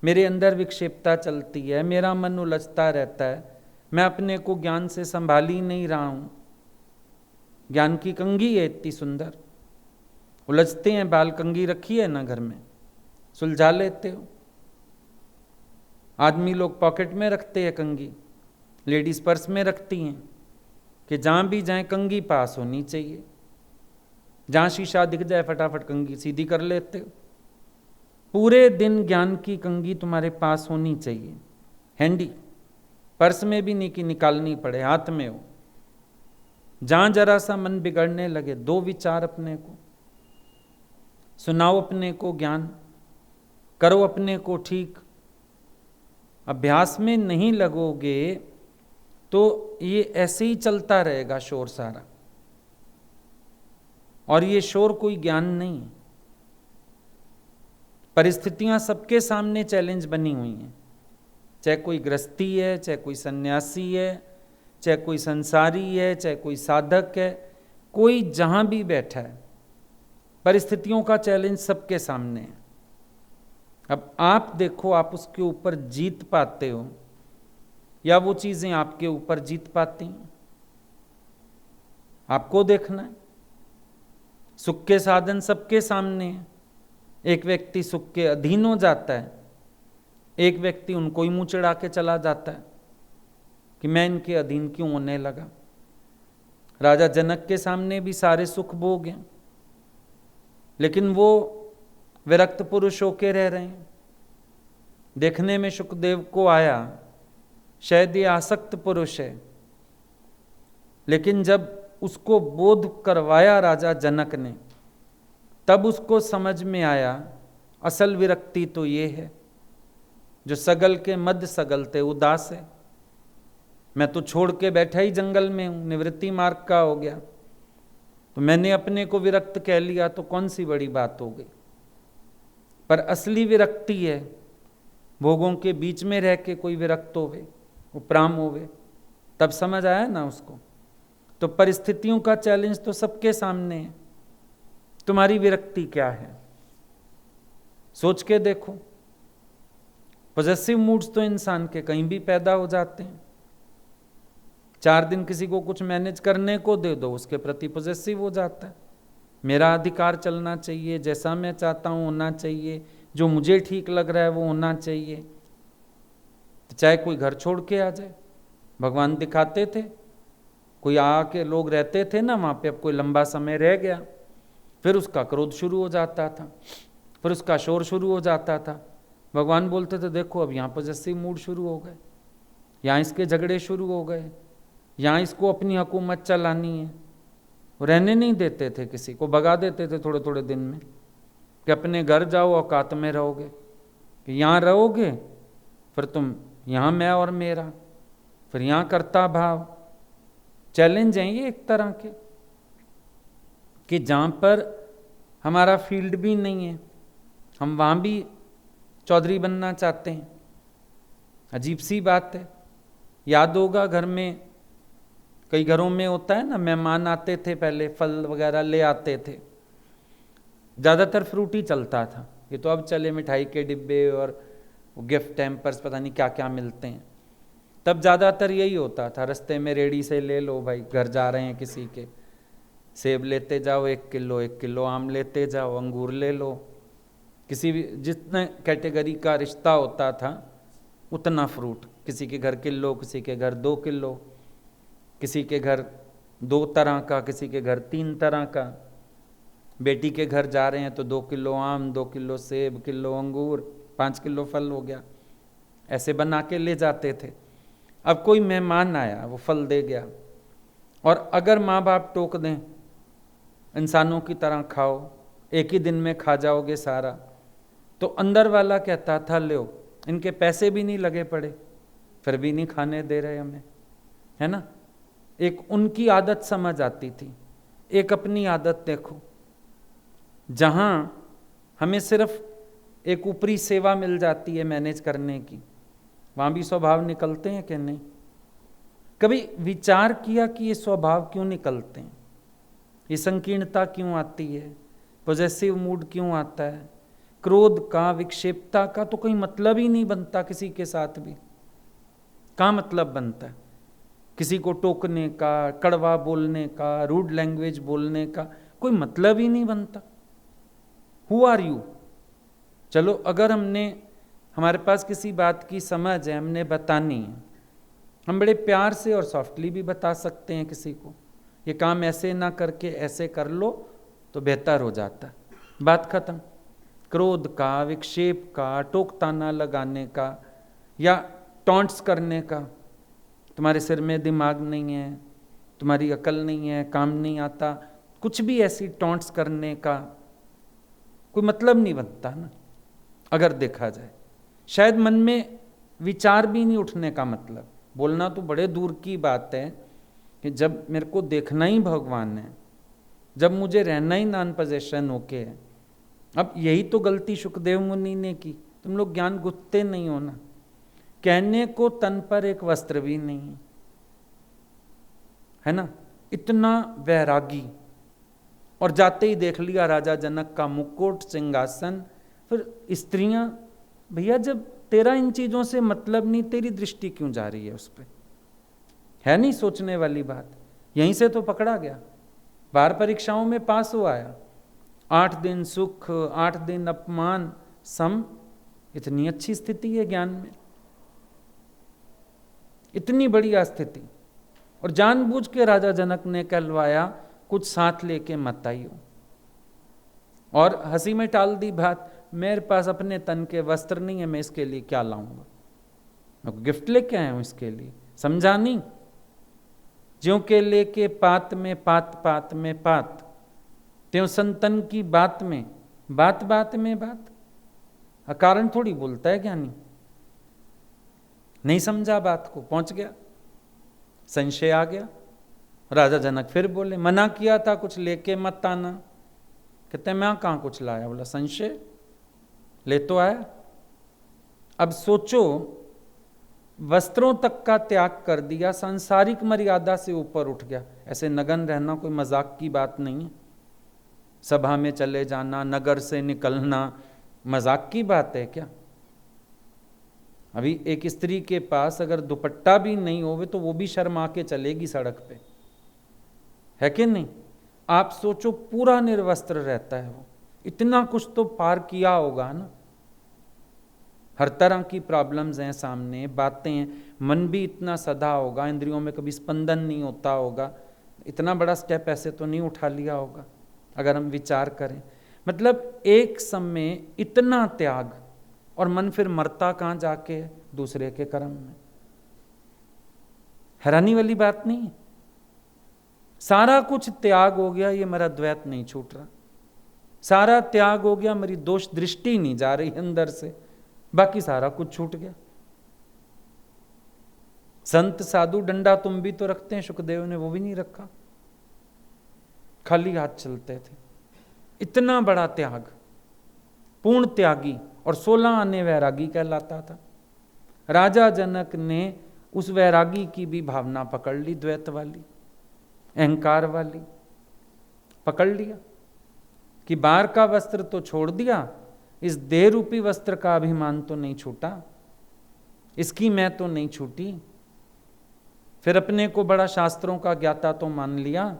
[SPEAKER 1] मेरे अंदर विक्षेपता चलती है, मेरा मन उलझता रहता है, मैं अपने को ज्ञान से संभाल ही नहीं रहा हूँ। ज्ञान की कंघी है इतनी सुंदर, उलझते हैं बाल, कंघी रखी है ना घर में, सुलझा लेते हो। आदमी लोग पॉकेट में रखते हैं कंघी, लेडीज पर्स में रखती हैं कि जहाँ भी जाएं कंघी पास होनी चाहिए, जहाँ शीशा दिख जाए फटाफट कंघी सीधी कर लेते हो। पूरे दिन ज्ञान की कंघी तुम्हारे पास होनी चाहिए, हैंडी, पर्स में भी नहीं कि निकालनी पड़े, हाथ में हो। जहाँ जरा सा मन बिगड़ने लगे, दो विचार अपने को, सुनाओ अपने को ज्ञान, करो अपने को ठीक। अभ्यास में नहीं लगोगे तो ये ऐसे ही चलता रहेगा शोर सारा, और ये शोर कोई ज्ञान नहीं है। परिस्थितियां सबके सामने चैलेंज बनी हुई हैं, चाहे कोई गृहस्थी है, चाहे कोई सन्यासी है, चाहे कोई संसारी है, चाहे कोई साधक है, कोई जहां भी बैठा है, परिस्थितियों का चैलेंज सबके सामने है। अब आप देखो, आप उसके ऊपर जीत पाते हो या वो चीजें आपके ऊपर जीत पाती हैं, आपको देखना है। सुख के साधन सबके सामने हैं, एक व्यक्ति सुख के अधीन हो जाता है, एक व्यक्ति उनको ही मुंह चढ़ा के चला जाता है कि मैं इनके अधीन क्यों होने लगा। राजा जनक के सामने भी सारे सुख भोग हैं, लेकिन वो विरक्त पुरुष होके रह रहे हैं। देखने में शुकदेव को आया शायद ये आसक्त पुरुष है, लेकिन जब उसको बोध करवाया राजा जनक ने, तब उसको समझ में आया असल विरक्ति तो ये है जो सगल के मध्य सगलते उदास है। मैं तो छोड़ के बैठा ही जंगल में हूं, निवृत्ति मार्ग का हो गया, तो मैंने अपने को विरक्त कह लिया तो कौन सी बड़ी बात हो गई। पर असली विरक्ति है भोगों के बीच में रह के कोई विरक्त होवे, उपराम होवे, तब समझ आया ना उसको। तो परिस्थितियों का चैलेंज तो सबके सामने है, तुम्हारी विरक्ति क्या है सोच के देखो। पॉजेसिव मूड्स तो इंसान के कहीं भी पैदा हो जाते हैं। 4 दिन किसी को कुछ मैनेज करने को दे दो, उसके प्रति पॉजेसिव हो जाता है। मेरा अधिकार चलना चाहिए, जैसा मैं चाहता हूं होना चाहिए, जो मुझे ठीक लग रहा है वो होना चाहिए। तो चाहे कोई घर छोड़ के आ जाए, भगवान दिखाते थे, कोई आके लोग रहते थे ना वहाँ पे, अब कोई लंबा समय रह गया, फिर उसका क्रोध शुरू हो जाता था, फिर उसका शोर शुरू हो जाता था। भगवान बोलते थे देखो अब यहाँ पॉजेसिव मूड शुरू हो गए, यहाँ इसके झगड़े शुरू हो गए, यहाँ इसको अपनी हुकूमत चलानी है। रहने नहीं देते थे, किसी को भगा देते थे थोड़े थोड़े दिन में कि अपने घर जाओ, औकात में रहोगे, कि यहाँ रहोगे फिर तुम यहाँ मैं और मेरा, फिर यहाँ करता भाव। चैलेंज हैं ये एक तरह के, कि जहाँ पर हमारा फील्ड भी नहीं है हम वहाँ भी चौधरी बनना चाहते हैं। अजीब सी बात है। याद होगा घर में, कई घरों में होता है ना, मेहमान आते थे पहले फल वगैरह ले आते थे, ज़्यादातर फ्रूट ही चलता था। ये तो अब चले मिठाई के डिब्बे और गिफ्ट हैम्पर्स पता नहीं क्या क्या मिलते हैं, तब ज़्यादातर यही होता था। रास्ते में रेडी से ले लो भाई, घर जा रहे हैं किसी के, सेब लेते जाओ 1 किलो, 1 किलो आम लेते जाओ, अंगूर ले लो, किसी भी जितने कैटेगरी का रिश्ता होता था उतना फ्रूट। किसी के घर किलो, किसी के घर 2 किलो, किसी के घर 2 तरह का, किसी के घर 3 तरह का। बेटी के घर जा रहे हैं तो 2 किलो आम, 2 किलो सेब, किलो अंगूर, 5 किलो फल हो गया, ऐसे बना के ले जाते थे। अब कोई मेहमान आया, वो फल दे गया, और अगर माँ बाप टोक दें इंसानों की तरह खाओ, एक ही दिन में खा जाओगे सारा, तो अंदर वाला कहता था लो, इनके पैसे भी नहीं लगे पड़े फिर भी नहीं खाने दे रहे हमें, है ना। एक उनकी आदत समझ आती थी, एक अपनी आदत देखो। जहाँ हमें सिर्फ एक ऊपरी सेवा मिल जाती है मैनेज करने की, वहाँ भी स्वभाव निकलते हैं कि नहीं? कभी विचार किया कि ये स्वभाव क्यों निकलते हैं, ये संकीर्णता क्यों आती है, पॉजेसिव मूड क्यों आता है? क्रोध का, विक्षेपता का तो कोई मतलब ही नहीं बनता किसी के साथ भी। क्या मतलब बनता है? किसी को टोकने का, कड़वा बोलने का, रूड लैंग्वेज बोलने का कोई मतलब ही नहीं बनता। Who are you? चलो अगर हमारे पास किसी बात की समझ है, हमने बतानी है, हम बड़े प्यार से और सॉफ्टली भी बता सकते हैं किसी को, ये काम ऐसे ना करके ऐसे कर लो तो बेहतर हो जाता, बात खत्म। क्रोध का, विक्षेप का, टोकताना लगाने का या टॉन्ट्स करने का, तुम्हारे सिर में दिमाग नहीं है, तुम्हारी अकल नहीं है, काम नहीं आता, कुछ भी ऐसी टॉन्ट्स करने का कोई मतलब नहीं बनता ना। अगर देखा जाए शायद मन में विचार भी नहीं उठने का मतलब, बोलना तो बड़े दूर की बात है कि जब मेरे को देखना ही भगवान है, जब मुझे रहना ही नॉन पोजेशन होके है। अब यही तो गलती सुखदेव मुनि ने की। तुम लोग ज्ञान गुत्ते नहीं हो ना, कहने को तन पर एक वस्त्र भी नहीं है ना, इतना वैरागी, और जाते ही देख लिया राजा जनक का मुकुट, सिंहासन, फिर स्त्रियां। भैया जब तेरा इन चीजों से मतलब नहीं, तेरी दृष्टि क्यों जा रही है उस पर? है नहीं सोचने वाली बात। यहीं से तो पकड़ा गया, बाहर परीक्षाओं में पास हो आया, 8 दिन सुख, 8 दिन अपमान, सम। इतनी अच्छी स्थिति है ज्ञान में, इतनी बढ़िया स्थिति। और जानबूझ के राजा जनक ने कहलवाया कुछ साथ लेके मत आइयो, और हंसी में टाल दी बात, मेरे पास अपने तन के वस्त्र नहीं है, मैं इसके लिए क्या लाऊंगा, मैं गिफ्ट लेके आया हूं इसके लिए। समझा नहीं? ज्यों के लेके पात में पात, पात में पात, त्यों संतन की बात में बात, बात में बात। अकारण थोड़ी बोलता है ज्ञानी। नहीं समझा बात को, पहुंच गया, संशय आ गया। राजा जनक फिर बोले, मना किया था कुछ लेके मत आना। कहते मैं कहां कुछ लाया? बोला संशय ले तो आया। अब सोचो, वस्त्रों तक का त्याग कर दिया, सांसारिक मर्यादा से ऊपर उठ गया। ऐसे नगन रहना कोई मजाक की बात नहीं है। सभा में चले जाना, नगर से निकलना मजाक की बात है क्या? अभी एक स्त्री के पास अगर दुपट्टा भी नहीं होवे तो वो भी शर्मा के चलेगी सड़क पे, है कि नहीं? आप सोचो, पूरा निर्वस्त्र रहता है वो। इतना कुछ तो पार किया होगा ना। हर तरह की प्रॉब्लम्स हैं सामने, बातें हैं, मन भी इतना सदा होगा, इंद्रियों में कभी स्पंदन नहीं होता होगा। इतना बड़ा स्टेप ऐसे तो नहीं उठा लिया होगा अगर हम विचार करें। मतलब एक समय इतना त्याग, और मन फिर मरता कहाँ जाके? दूसरे के कर्म में। हैरानी वाली बात नहीं है? सारा कुछ त्याग हो गया, ये मेरा द्वैत नहीं छूट रहा। सारा त्याग हो गया, मेरी दोष दृष्टि नहीं जा रही अंदर से, बाकी सारा कुछ छूट गया। संत साधु डंडा तुम भी तो रखते हैं, सुखदेव ने वो भी नहीं रखा, खाली हाथ चलते थे। इतना बड़ा त्याग, पूर्ण त्यागी, और 16 आने वैरागी कहलाता था। राजा जनक ने उस वैरागी की भी भावना पकड़ ली, द्वैत वाली, अहंकार वाली पकड़ लिया कि बाहर का वस्त्र तो छोड़ दिया, इस देह रूपी वस्त्र का अभिमान तो नहीं छूटा, इसकी मैं तो नहीं छूटी। फिर अपने को बड़ा शास्त्रों का ज्ञाता तो मान लिया।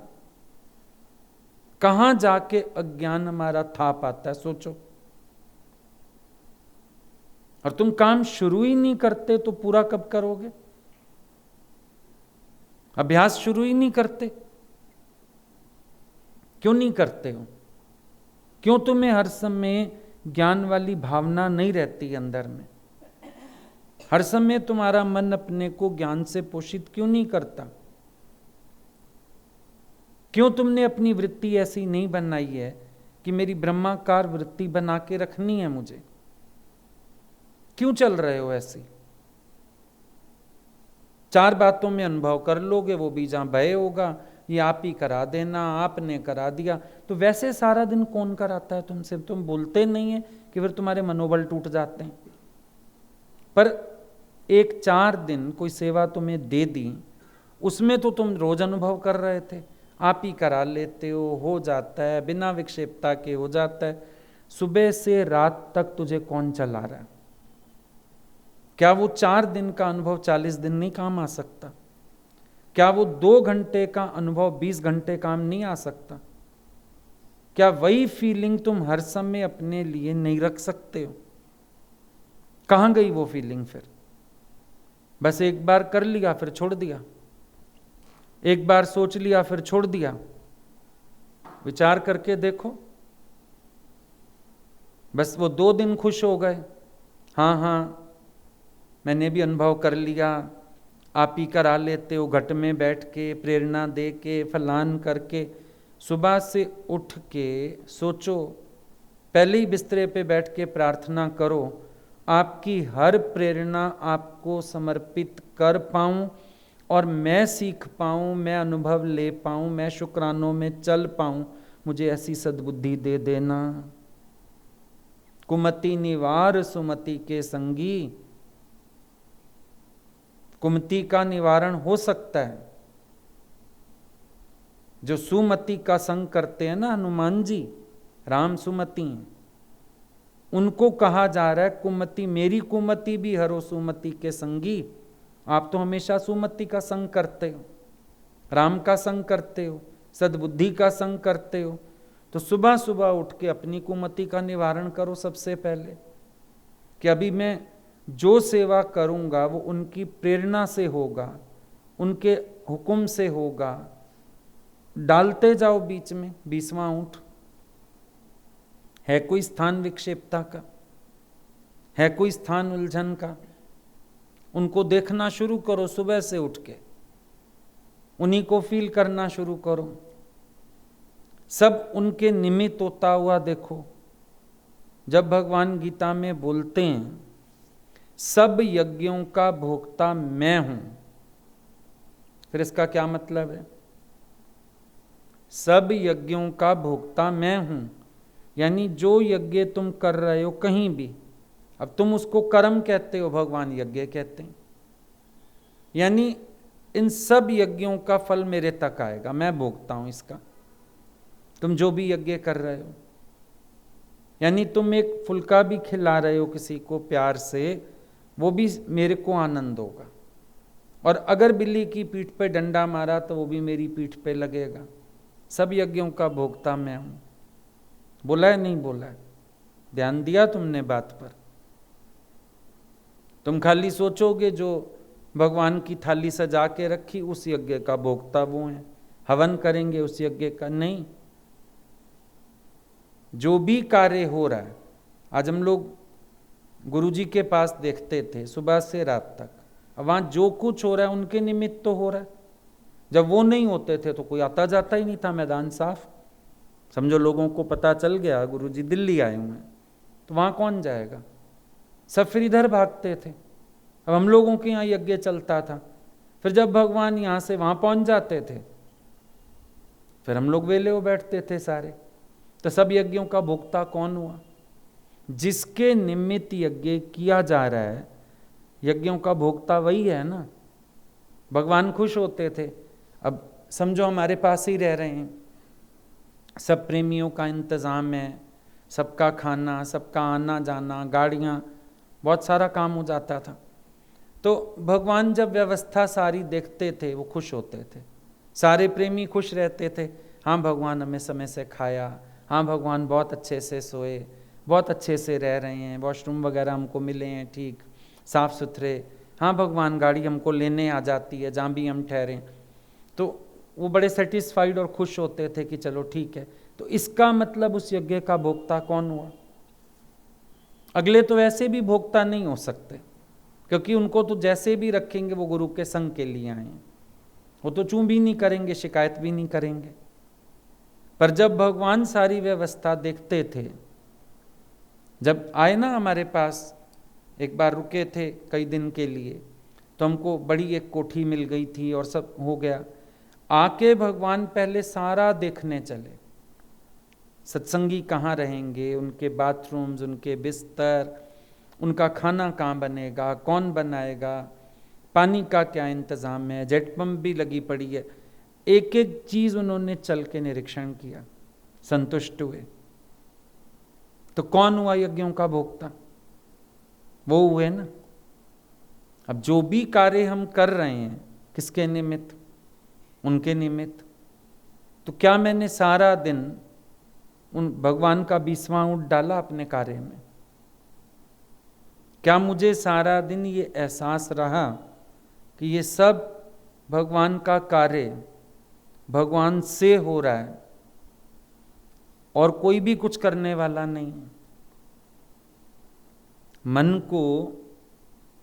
[SPEAKER 1] कहां जाके अज्ञान हमारा था पाता है, सोचो। और तुम काम शुरू ही नहीं करते तो पूरा कब करोगे? अभ्यास शुरू ही नहीं करते, क्यों नहीं करते हो? क्यों तुम्हें हर समय ज्ञान वाली भावना नहीं रहती अंदर में? हर समय तुम्हारा मन अपने को ज्ञान से पोषित क्यों नहीं करता? क्यों तुमने अपनी वृत्ति ऐसी नहीं बनाई है कि मेरी ब्रह्माकार वृत्ति बना के रखनी है मुझे? क्यों चल रहे हो ऐसी? 4 बातों में अनुभव कर लोगे, वो भी जहां भय होगा, ये आप ही करा देना, आपने करा दिया। तो वैसे सारा दिन कौन कराता है तुमसे? तुम बोलते नहीं है कि फिर तुम्हारे मनोबल टूट जाते हैं। पर एक 4 दिन कोई सेवा तुम्हें दे दी, उसमें तो तुम रोज अनुभव कर रहे थे, आप ही करा लेते हो जाता है, बिना विक्षेपता के हो जाता है। सुबह से रात तक तुझे कौन चला रहा है? क्या वो 4 दिन का अनुभव 40 दिन नहीं काम आ सकता? क्या वो 2 घंटे का अनुभव 20 घंटे काम नहीं आ सकता? क्या वही फीलिंग तुम हर समय अपने लिए नहीं रख सकते हो? कहां गई वो फीलिंग फिर? बस एक बार कर लिया फिर छोड़ दिया, एक बार सोच लिया फिर छोड़ दिया। विचार करके देखो, बस वो 2 दिन खुश हो गए, हाँ मैंने भी अनुभव कर लिया, आप ही करा लेते हो, घट में बैठ के प्रेरणा दे के फलान करके। सुबह से उठ के सोचो, पहले ही बिस्तरे पे बैठ के प्रार्थना करो, आपकी हर प्रेरणा आपको समर्पित कर पाऊं और मैं सीख पाऊं, मैं अनुभव ले पाऊं, मैं शुक्रानों में चल पाऊं, मुझे ऐसी सद्बुद्धि दे देना। कुमति निवार सुमति के संगी, कुमति का निवारण हो सकता है। जो सुमति का संग करते हैं ना, हनुमान जी राम सुमति हैं, उनको कहा जा रहा है कुमति, मेरी कुमति भी हरो सुमति के संगी। आप तो हमेशा सुमति का संग करते हो, राम का संग करते हो, सद्बुद्धि का संग करते हो, तो सुबह सुबह उठ के अपनी कुमति का निवारण करो सबसे पहले, कि अभी मैं जो सेवा करूंगा वो उनकी प्रेरणा से होगा, उनके हुक्म से होगा। डालते जाओ बीच में 20वां ऊंट। है कोई स्थान विक्षेपता का, है कोई स्थान उलझन का? उनको देखना शुरू करो सुबह से उठ के, उन्हीं को फील करना शुरू करो। सब उनके निमित्त होता हुआ देखो। जब भगवान गीता में बोलते हैं सब यज्ञों का भोक्ता मैं हूं, फिर इसका क्या मतलब है? सब यज्ञों का भोक्ता मैं हूं, यानी जो यज्ञ तुम कर रहे हो कहीं भी, अब तुम उसको कर्म कहते हो, भगवान यज्ञ कहते हैं, यानी इन सब यज्ञों का फल मेरे तक आएगा, मैं भोगता हूं इसका। तुम जो भी यज्ञ कर रहे हो, यानी तुम एक फुल्का भी खिला रहे हो किसी को प्यार से, वो भी मेरे को आनंद होगा। और अगर बिल्ली की पीठ पे डंडा मारा तो वो भी मेरी पीठ पे लगेगा। सब यज्ञों का भोक्ता मैं हूं। बोला है नहीं बोला है? ध्यान दिया तुमने बात पर? तुम खाली सोचोगे जो भगवान की थाली सजा के रखी उस यज्ञ का भोक्ता वो है, हवन करेंगे उस यज्ञ का, नहीं। जो भी कार्य हो रहा है, आज हम लोग गुरुजी के पास देखते थे सुबह से रात तक, अब वहां जो कुछ हो रहा है उनके निमित्त तो हो रहा है। जब वो नहीं होते थे तो कोई आता जाता ही नहीं था, मैदान साफ। समझो लोगों को पता चल गया गुरुजी दिल्ली आए हुए हैं, तो वहां कौन जाएगा? सब फिर इधर भागते थे। अब हम लोगों के यहाँ यज्ञ चलता था, फिर जब भगवान यहाँ से वहां पहुंच जाते थे फिर हम लोग वेले हो बैठते थे सारे। तो सब यज्ञों का भोक्ता कौन हुआ? जिसके निमित्त यज्ञ किया जा रहा है, यज्ञों का भोक्ता वही है ना। भगवान खुश होते थे। अब समझो हमारे पास ही रह रहे हैं, सब प्रेमियों का इंतज़ाम है, सबका खाना, सबका आना जाना, गाड़ियाँ, बहुत सारा काम हो जाता था। तो भगवान जब व्यवस्था सारी देखते थे वो खुश होते थे, सारे प्रेमी खुश रहते थे। हाँ भगवान हमें समय से खाया, हाँ भगवान बहुत अच्छे से सोए, बहुत अच्छे से रह रहे हैं, वॉशरूम वगैरह हमको मिले हैं ठीक साफ़ सुथरे, हाँ भगवान गाड़ी हमको लेने आ जाती है जहाँ भी हम ठहरें। तो वो बड़े सेटिस्फाइड और खुश होते थे कि चलो ठीक है। तो इसका मतलब उस यज्ञ का भोक्ता कौन हुआ? अगले तो वैसे भी भोक्ता नहीं हो सकते, क्योंकि उनको तो जैसे भी रखेंगे वो गुरु के संग के लिए आए हैं, वो तो चूं भी नहीं करेंगे, शिकायत भी नहीं करेंगे। पर जब भगवान सारी व्यवस्था देखते थे, जब आए ना हमारे पास, एक बार रुके थे कई दिन के लिए, तो हमको बड़ी एक कोठी मिल गई थी और सब हो गया। आके भगवान पहले सारा देखने चले, सत्संगी कहाँ रहेंगे, उनके बाथरूम्स, उनके बिस्तर, उनका खाना कहाँ बनेगा, कौन बनाएगा, पानी का क्या इंतज़ाम है, जेट पंप भी लगी पड़ी है, एक एक चीज़ उन्होंने चल के निरीक्षण किया, संतुष्ट हुए। तो कौन हुआ यज्ञों का भोक्ता? वो हुए ना। अब जो भी कार्य हम कर रहे हैं किसके निमित्त? उनके निमित्त। तो क्या मैंने सारा दिन उन भगवान का 20वां ऊंट डाला अपने कार्य में? क्या मुझे सारा दिन ये एहसास रहा कि ये सब भगवान का कार्य भगवान से हो रहा है और कोई भी कुछ करने वाला नहीं है? मन को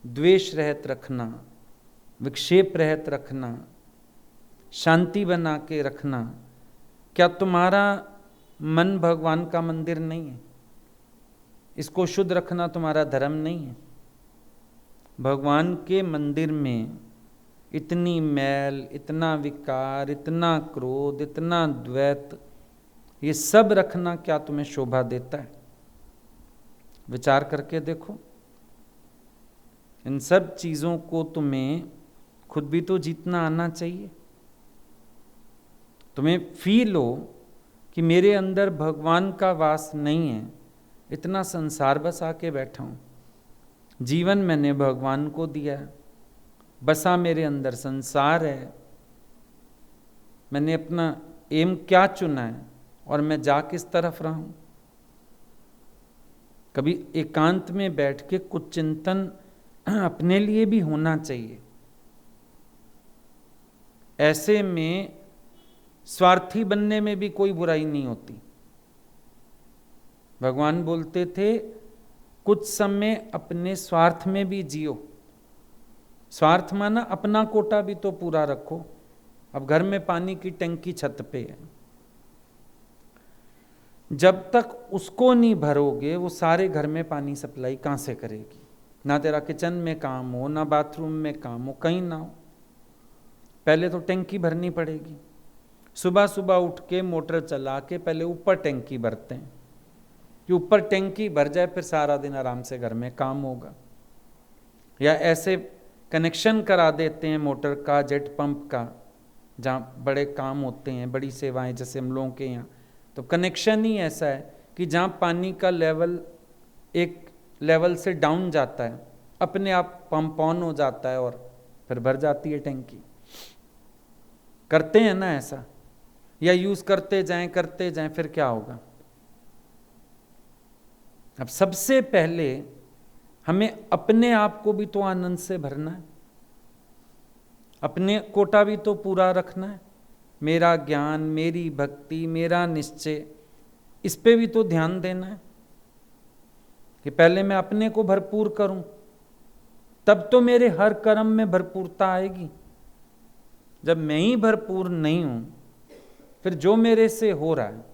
[SPEAKER 1] द्वेष रहित रखना, विक्षेप रहित रखना, शांति बना के रखना, क्या तुम्हारा मन भगवान का मंदिर नहीं है? इसको शुद्ध रखना तुम्हारा धर्म नहीं है? भगवान के मंदिर में इतनी मैल, इतना विकार, इतना क्रोध, इतना द्वैत, ये सब रखना क्या तुम्हें शोभा देता है? विचार करके देखो। इन सब चीज़ों को तुम्हें खुद भी तो जीतना आना चाहिए। तुम्हें फील हो कि मेरे अंदर भगवान का वास नहीं है, इतना संसार बस आके बैठा हूँ, जीवन मैंने भगवान को दिया, बसा मेरे अंदर संसार है, मैंने अपना एम क्या चुना है? और मैं जा किस तरफ रहा हूं। कभी एकांत में बैठ के कुछ चिंतन अपने लिए भी होना चाहिए। ऐसे में स्वार्थी बनने में भी कोई बुराई नहीं होती। भगवान बोलते थे कुछ समय अपने स्वार्थ में भी जियो। स्वार्थ माना अपना कोटा भी तो पूरा रखो। अब घर में पानी की टंकी छत पे है, जब तक उसको नहीं भरोगे वो सारे घर में पानी सप्लाई कहां से करेगी। ना तेरा किचन में काम हो, ना बाथरूम में काम हो, कहीं ना हो, पहले तो टंकी भरनी पड़ेगी। सुबह सुबह उठ के मोटर चला के पहले ऊपर टंकी भरते हैं कि ऊपर टंकी भर जाए, फिर सारा दिन आराम से घर में काम होगा। या ऐसे कनेक्शन करा देते हैं मोटर का, जेट पंप का, जहाँ बड़े काम होते हैं, बड़ी सेवाएं, जैसे हम लोगों के यहाँ तो कनेक्शन ही ऐसा है कि जहाँ पानी का लेवल एक लेवल से डाउन जाता है, अपने आप पंप ऑन हो जाता है और फिर भर जाती है टंकी। करते हैं ना ऐसा, या यूज करते जाएं फिर क्या होगा। अब सबसे पहले हमें अपने आप को भी तो आनंद से भरना है, अपने कोटा भी तो पूरा रखना है। मेरा ज्ञान, मेरी भक्ति, मेरा निश्चय, इस पे भी तो ध्यान देना है कि पहले मैं अपने को भरपूर करूं, तब तो मेरे हर कर्म में भरपूरता आएगी। जब मैं ही भरपूर नहीं हूं, फिर जो मेरे से हो रहा है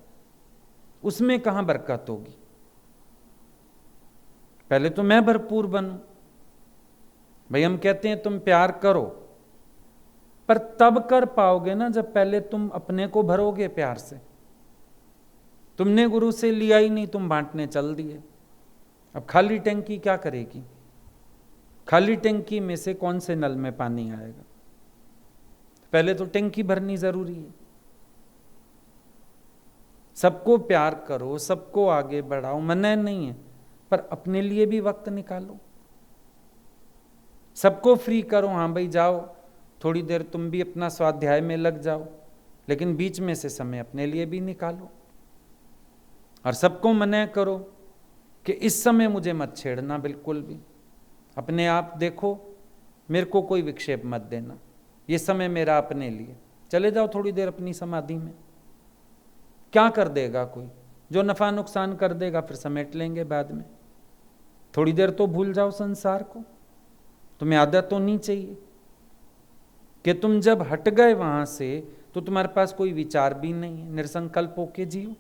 [SPEAKER 1] उसमें कहां बरकत होगी। पहले तो मैं भरपूर बनूं। भाई हम कहते हैं तुम प्यार करो, पर तब कर पाओगे ना जब पहले तुम अपने को भरोगे प्यार से। तुमने गुरु से लिया ही नहीं, तुम बांटने चल दिए। अब खाली टंकी क्या करेगी? खाली टंकी में से कौन से नल में पानी आएगा? पहले तो टंकी भरनी जरूरी है। सबको प्यार करो, सबको आगे बढ़ाओ, मना नहीं है, पर अपने लिए भी वक्त निकालो। सबको फ्री करो, हाँ भाई जाओ थोड़ी देर तुम भी अपना स्वाध्याय में लग जाओ, लेकिन बीच में से समय अपने लिए भी निकालो। और सबको मना करो कि इस समय मुझे मत छेड़ना बिल्कुल भी। अपने आप देखो, मेरे को कोई विक्षेप मत देना, ये समय मेरा अपने लिए। चले जाओ थोड़ी देर अपनी समाधि में। क्या कर देगा कोई? जो नफा नुकसान कर देगा फिर समेट लेंगे बाद में। थोड़ी देर तो भूल जाओ संसार को। तुम्हें आदत तो नहीं चाहिए कि तुम जब हट गए वहां से तो तुम्हारे पास कोई विचार भी नहीं है, निरसंकल्प होके जियो।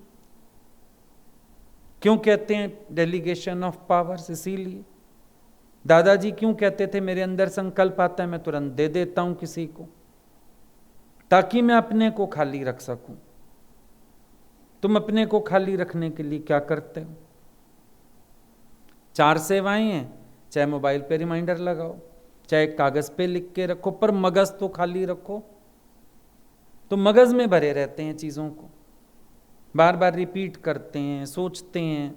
[SPEAKER 1] क्यों कहते हैं डेलीगेशन ऑफ पावर्स? इसीलिए दादाजी क्यों कहते थे मेरे अंदर संकल्प आता है मैं तुरंत दे देता हूं किसी को, ताकि मैं अपने को खाली रख सकूं। तुम अपने को खाली रखने के लिए क्या करते हो? 4 सेवाएं हैं, चाहे मोबाइल पे रिमाइंडर लगाओ, चाहे कागज पे लिख के रखो, पर मगज तो खाली रखो। तो मगज में भरे रहते हैं चीजों को, बार बार रिपीट करते हैं, सोचते हैं।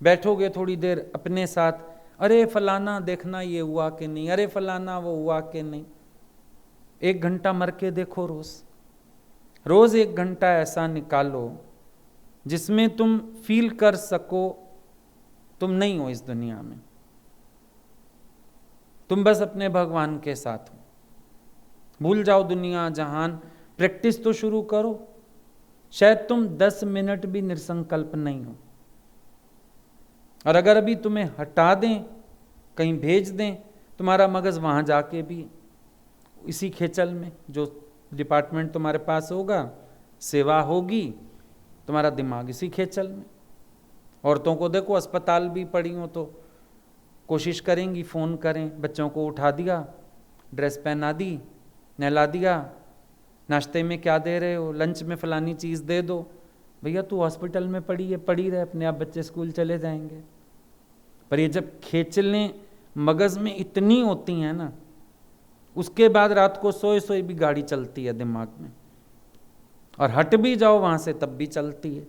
[SPEAKER 1] बैठोगे थोड़ी देर अपने साथ, अरे फलाना देखना ये हुआ कि नहीं, अरे फलाना वो हुआ कि नहीं। 1 घंटा मर के देखो रोज 1 घंटा ऐसा निकालो जिसमें तुम फील कर सको तुम नहीं हो इस दुनिया में, तुम बस अपने भगवान के साथ हो। भूल जाओ दुनिया जहान, प्रैक्टिस तो शुरू करो। शायद तुम 10 मिनट भी निरसंकल्प नहीं हो, और अगर अभी तुम्हें हटा दें, कहीं भेज दें, तुम्हारा मगज वहां जाके भी इसी खेचल में, जो डिपार्टमेंट तुम्हारे पास होगा, सेवा होगी, तुम्हारा दिमाग इसी खेचल में। औरतों को देखो अस्पताल भी पड़ी हो तो कोशिश करेंगी फ़ोन करें, बच्चों को उठा दिया, ड्रेस पहना दी, नहला दिया, नाश्ते में क्या दे रहे हो, लंच में फलानी चीज़ दे दो। भैया तू हॉस्पिटल में पड़ी है, पड़ी रहे, अपने आप बच्चे स्कूल चले जाएंगे। पर ये जब खेचलें मगज में इतनी होती हैं ना, उसके बाद रात को सोए सोए भी गाड़ी चलती है दिमाग में, और हट भी जाओ वहाँ से तब भी चलती है।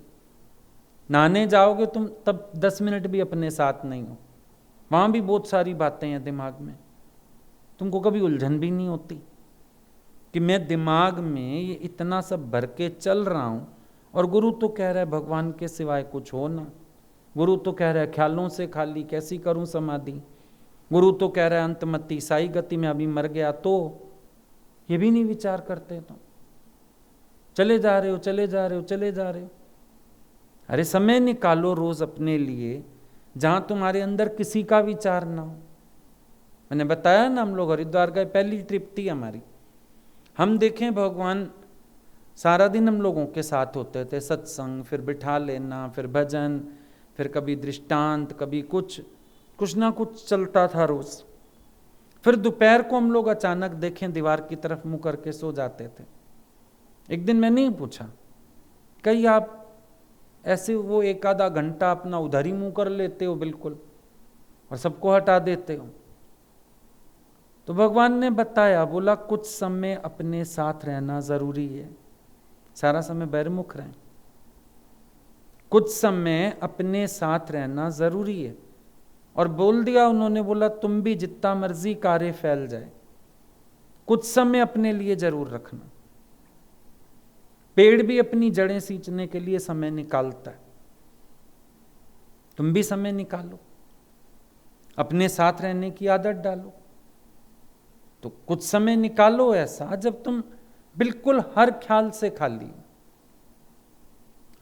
[SPEAKER 1] नहाने जाओगे तुम तब 10 मिनट भी अपने साथ नहीं हो, वहाँ भी बहुत सारी बातें हैं दिमाग में। तुमको कभी उलझन भी नहीं होती कि मैं दिमाग में ये इतना सब भर के चल रहा हूँ और गुरु तो कह रहा है भगवान के सिवाय कुछ हो ना। गुरु तो कह रहा है ख्यालों से खाली कैसी करूं समाधि। गुरु तो कह रहा है अंतमति साई गति में अभी मर गया, तो ये भी नहीं विचार करते। तो चले जा रहे हो, चले जा रहे हो, चले जा रहे हो। अरे समय निकालो रोज अपने लिए जहां तुम्हारे अंदर किसी का विचार ना हो। मैंने बताया ना, हम लोग हरिद्वार गए, पहली ट्रिप थी हमारी। हम देखें भगवान सारा दिन हम लोगों के साथ होते थे, सत्संग, फिर बिठा लेना, फिर भजन, फिर कभी दृष्टांत, कभी कुछ ना कुछ चलता था रोज। फिर दोपहर को हम लोग अचानक देखें दीवार की तरफ मुंह करके सो जाते थे। एक दिन मैंने ही पूछा, कहीं आप ऐसे वो एक आधा घंटा अपना उधर ही मुंह कर लेते हो बिल्कुल और सबको हटा देते हो? तो भगवान ने बताया, बोला कुछ समय अपने साथ रहना जरूरी है, सारा समय बहिर्मुख रहें। कुछ समय अपने साथ रहना जरूरी है। और बोल दिया उन्होंने, बोला तुम भी जितना मर्जी कार्य फैल जाए, कुछ समय अपने लिए जरूर रखना। पेड़ भी अपनी जड़ें सींचने के लिए समय निकालता है, तुम भी समय निकालो, अपने साथ रहने की आदत डालो। तो कुछ समय निकालो ऐसा जब तुम बिल्कुल हर ख्याल से खाली,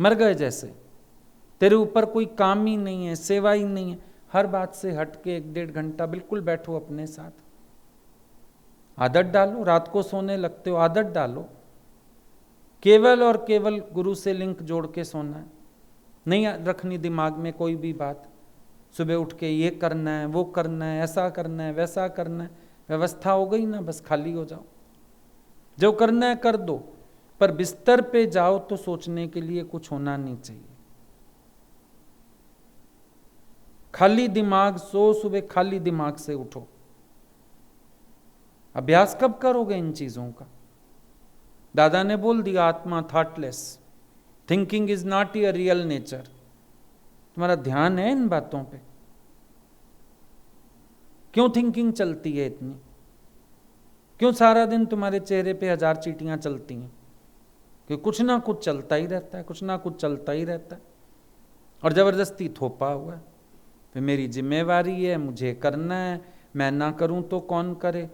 [SPEAKER 1] मर गए जैसे, तेरे ऊपर कोई काम ही नहीं है, सेवा ही नहीं है, हर बात से हट के 1-1.5 घंटा बिल्कुल बैठो अपने साथ। आदत डालो, रात को सोने लगते हो आदत डालो, केवल और केवल गुरु से लिंक जोड़ के सोना है, नहीं रखनी दिमाग में कोई भी बात। सुबह उठ के ये करना है, वो करना है, ऐसा करना है, वैसा करना है, व्यवस्था हो गई ना, बस खाली हो जाओ, जो करना है कर दो। पर बिस्तर पे जाओ तो सोचने के लिए कुछ होना नहीं चाहिए। खाली दिमाग सो, सुबह खाली दिमाग से उठो। अभ्यास कब करोगे इन चीजों का? दादा ने बोल दिया, आत्मा thoughtless, thinking is not your real nature. तुम्हारा ध्यान है इन बातों पे? क्यों थिंकिंग चलती है इतनी? क्यों सारा दिन तुम्हारे चेहरे पे 1000 चींटियां चलती हैं? कि कुछ ना कुछ चलता ही रहता है, कुछ ना कुछ चलता ही रहता है, और जबरदस्ती थोपा हुआ है। फिर मेरी जिम्मेवारी है, मुझे करना है, मैं ना करूं तो कौन करे?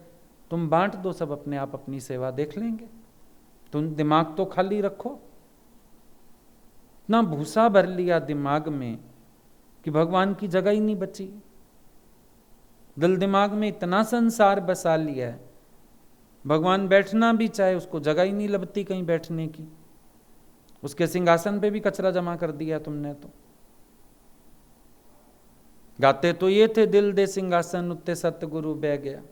[SPEAKER 1] तुम बांट दो, सब अपने आप अपनी सेवा देख लेंगे। तुम दिमाग तो खाली रखो। इतना भूसा भर लिया दिमाग में कि भगवान की जगह ही नहीं बची। दिल दिमाग में इतना संसार बसा लिया है, भगवान बैठना भी चाहे उसको जगह ही नहीं लभती कहीं बैठने की। उसके सिंहासन पे भी कचरा जमा कर दिया तुमने। तो गाते तो ये थे, दिल दे सिंहासन उत्ते सतगुरु बह गया,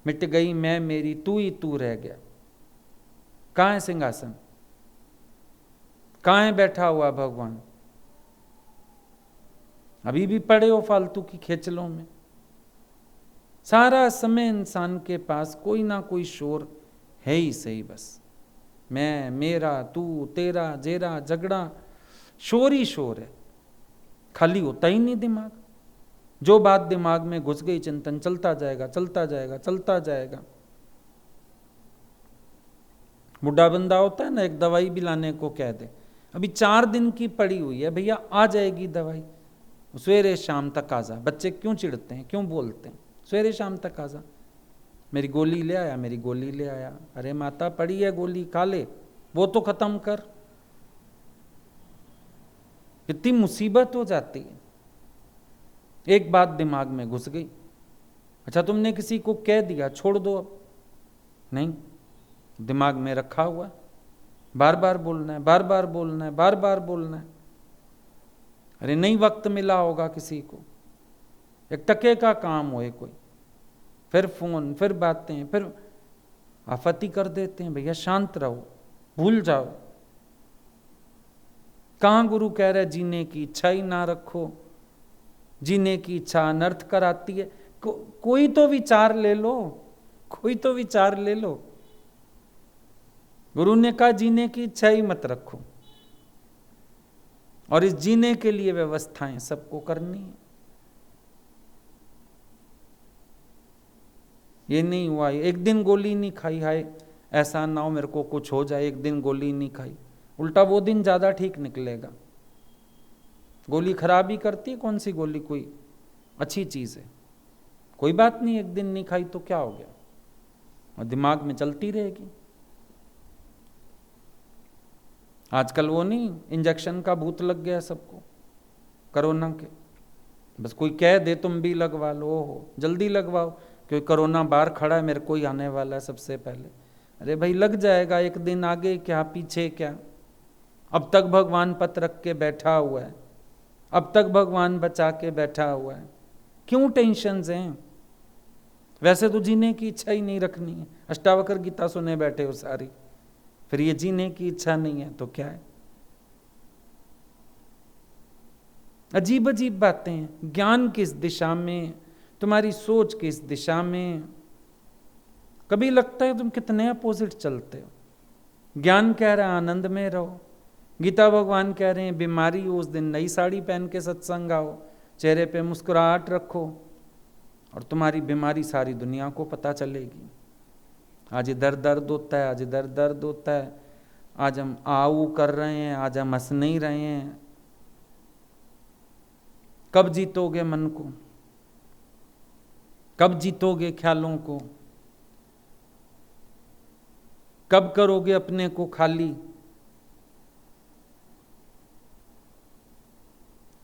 [SPEAKER 1] मिट गई मैं मेरी तू ही तू रह गया। कहाँ है सिंहासन? कहाँ है बैठा हुआ भगवान? अभी भी पड़े हो फालतू की खेचलों में। सारा समय इंसान के पास कोई ना कोई शोर है ही सही, बस मैं, मेरा, तू, तेरा, जेरा, झगड़ा, शोर ही शोर है, खाली होता ही नहीं दिमाग। जो बात दिमाग में घुस गई, चिंतन चलता जाएगा, चलता जाएगा, चलता जाएगा। बुढ़ा बंदा होता है ना, एक दवाई भी लाने को कह दे, अभी 4 दिन की पड़ी हुई है, भैया आ जाएगी दवाई, सवेरे शाम तक आ जा। बच्चे क्यों चिढ़ते हैं, क्यों बोलते हैं? सवेरे शाम तक आ जा, मेरी गोली ले आया, मेरी गोली ले आया। अरे माता पड़ी है गोली, खा ले, वो तो खत्म कर। कितनी मुसीबत हो जाती है। एक बात दिमाग में घुस गई, अच्छा तुमने किसी को कह दिया, छोड़ दो अब, नहीं, दिमाग में रखा हुआ, बार बार बोलना है, बार बार बोलना है, बार बार बोलना है। अरे नहीं वक्त मिला होगा किसी को, एक टके का काम होए कोई, फिर फोन, फिर बातें, फिर आफती कर देते हैं। भैया शांत रहो, भूल जाओ। कहाँ गुरु कह रहे जीने की इच्छा ही ना रखो? जीने की इच्छा अनर्थ कराती है। कोई तो विचार ले लो, कोई तो विचार ले लो। गुरु ने कहा जीने की इच्छा ही मत रखो, और इस जीने के लिए व्यवस्थाएं सबको करनी है। ये नहीं हुआ एक दिन गोली नहीं खाई, हाय ऐसा ना हो मेरे को कुछ हो जाए, एक दिन गोली नहीं खाई, उल्टा वो दिन ज़्यादा ठीक निकलेगा। गोली खराब ही करती है, कौन सी गोली कोई अच्छी चीज़ है? कोई बात नहीं, एक दिन नहीं खाई तो क्या हो गया, और दिमाग में चलती रहेगी। आजकल वो नहीं, इंजेक्शन का भूत लग गया सबको कोरोना के। बस कोई कह दे तुम भी लगवा लो, हो जल्दी लगवाओ क्योंकि कोरोना बाहर खड़ा है, मेरे को ही आने वाला है सबसे पहले। अरे भाई लग जाएगा, एक दिन आगे क्या पीछे क्या, अब तक भगवान पत रख के बैठा हुआ है, अब तक भगवान बचा के बैठा हुआ है, क्यों टेंशन हैं? वैसे तो जीने की इच्छा ही नहीं रखनी है, अष्टावक्र गीता सुने बैठे हो सारी, फिर ये जीने की इच्छा नहीं है तो क्या है? अजीब अजीब बातें हैं। ज्ञान किस दिशा में, तुम्हारी सोच किस दिशा में, कभी लगता है तुम कितने अपोजिट चलते हो। ज्ञान कह रहा है आनंद में रहो, गीता भगवान कह रहे हैं बीमारी हो उस दिन नई साड़ी पहन के सत्संग आओ, चेहरे पे मुस्कुराहट रखो, और तुम्हारी बीमारी सारी दुनिया को पता चलेगी। आज इधर दर्द होता है, आज इधर दर्द होता है, आज हम आऊ कर रहे हैं, आज हम हंस नहीं रहे हैं। कब जीतोगे मन को, कब जीतोगे ख्यालों को, कब करोगे अपने को खाली?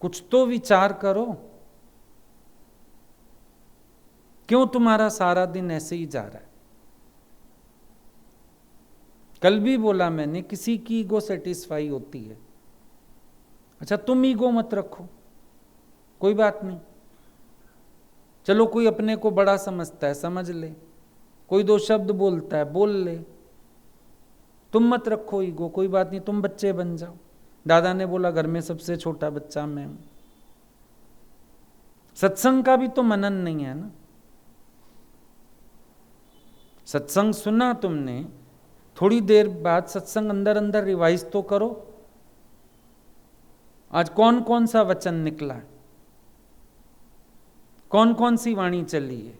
[SPEAKER 1] कुछ तो विचार करो। क्यों तुम्हारा सारा दिन ऐसे ही जा रहा है? कल भी बोला मैंने, किसी की ईगो सेटिस्फाई होती है। अच्छा तुम ईगो मत रखो, कोई बात नहीं, चलो कोई अपने को बड़ा समझता है समझ ले, कोई दो शब्द बोलता है बोल ले, तुम मत रखो ईगो, कोई बात नहीं, तुम बच्चे बन जाओ। दादा ने बोला घर में सबसे छोटा बच्चा मैं हूं। सत्संग का भी तो मनन नहीं है ना। सत्संग सुना तुमने, थोड़ी देर बाद सत्संग अंदर अंदर रिवाइज तो करो। आज कौन कौन सा वचन निकला है, कौन कौन सी वाणी चली है,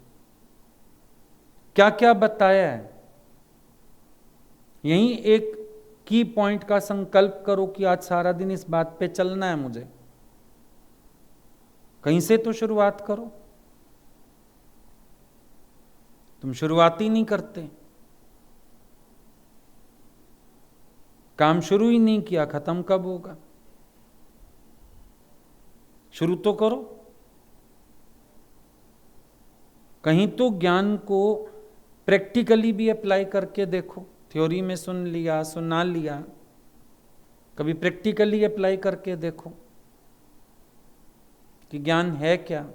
[SPEAKER 1] क्या क्या बताया है। यही एक की पॉइंट का संकल्प करो कि आज सारा दिन इस बात पे चलना है मुझे। कहीं से तो शुरुआत करो। तुम शुरुआत ही नहीं करते, काम शुरू ही नहीं किया, खत्म कब होगा? शुरू तो करो। कहीं तो ज्ञान को प्रैक्टिकली भी अप्लाई करके देखो। थ्योरी में सुन लिया, सुना लिया, कभी प्रैक्टिकली अप्लाई करके देखो कि ज्ञान है क्या,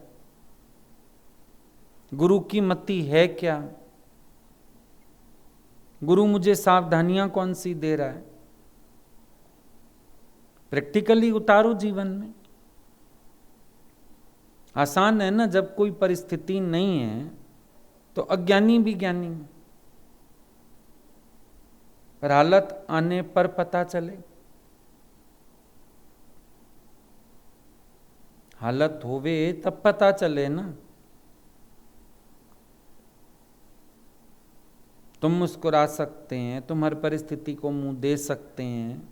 [SPEAKER 1] गुरु की मति है क्या, गुरु मुझे सावधानियां कौन सी दे रहा है। प्रैक्टिकली उतारो जीवन में। आसान है ना, जब कोई परिस्थिति नहीं है तो अज्ञानी भी ज्ञानी है, पर हालत आने पर पता चले। हालत होवे तब पता चले ना। तुम मुस्कुरा सकते हैं, तुम हर परिस्थिति को मुंह दे सकते हैं,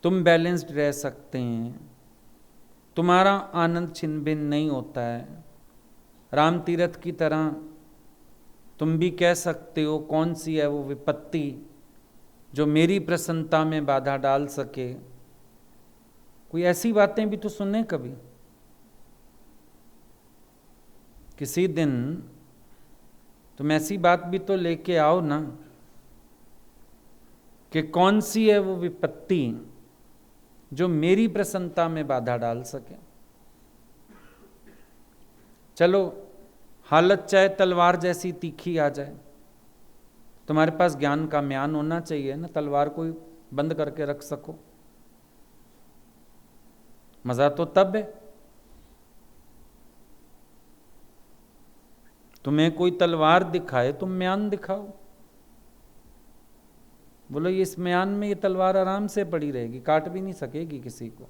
[SPEAKER 1] तुम बैलेंस्ड रह सकते हैं, तुम्हारा आनंद छिन भिन नहीं होता है। राम तीरथ की तरह तुम भी कह सकते हो कौन सी है वो विपत्ति जो मेरी प्रसन्नता में बाधा डाल सके। कोई ऐसी बातें भी तो सुने कभी। किसी दिन तुम ऐसी बात भी तो लेके आओ ना कि कौन सी है वो विपत्ति जो मेरी प्रसन्नता में बाधा डाल सके। चलो हालत चाहे तलवार जैसी तीखी आ जाए, तुम्हारे पास ज्ञान का म्यान होना चाहिए ना, तलवार को बंद करके रख सको। मजा तो तब है। तुम्हें कोई तलवार दिखाए, तुम म्यान दिखाओ। बोलो इस म्यान में ये तलवार आराम से पड़ी रहेगी, काट भी नहीं सकेगी किसी को।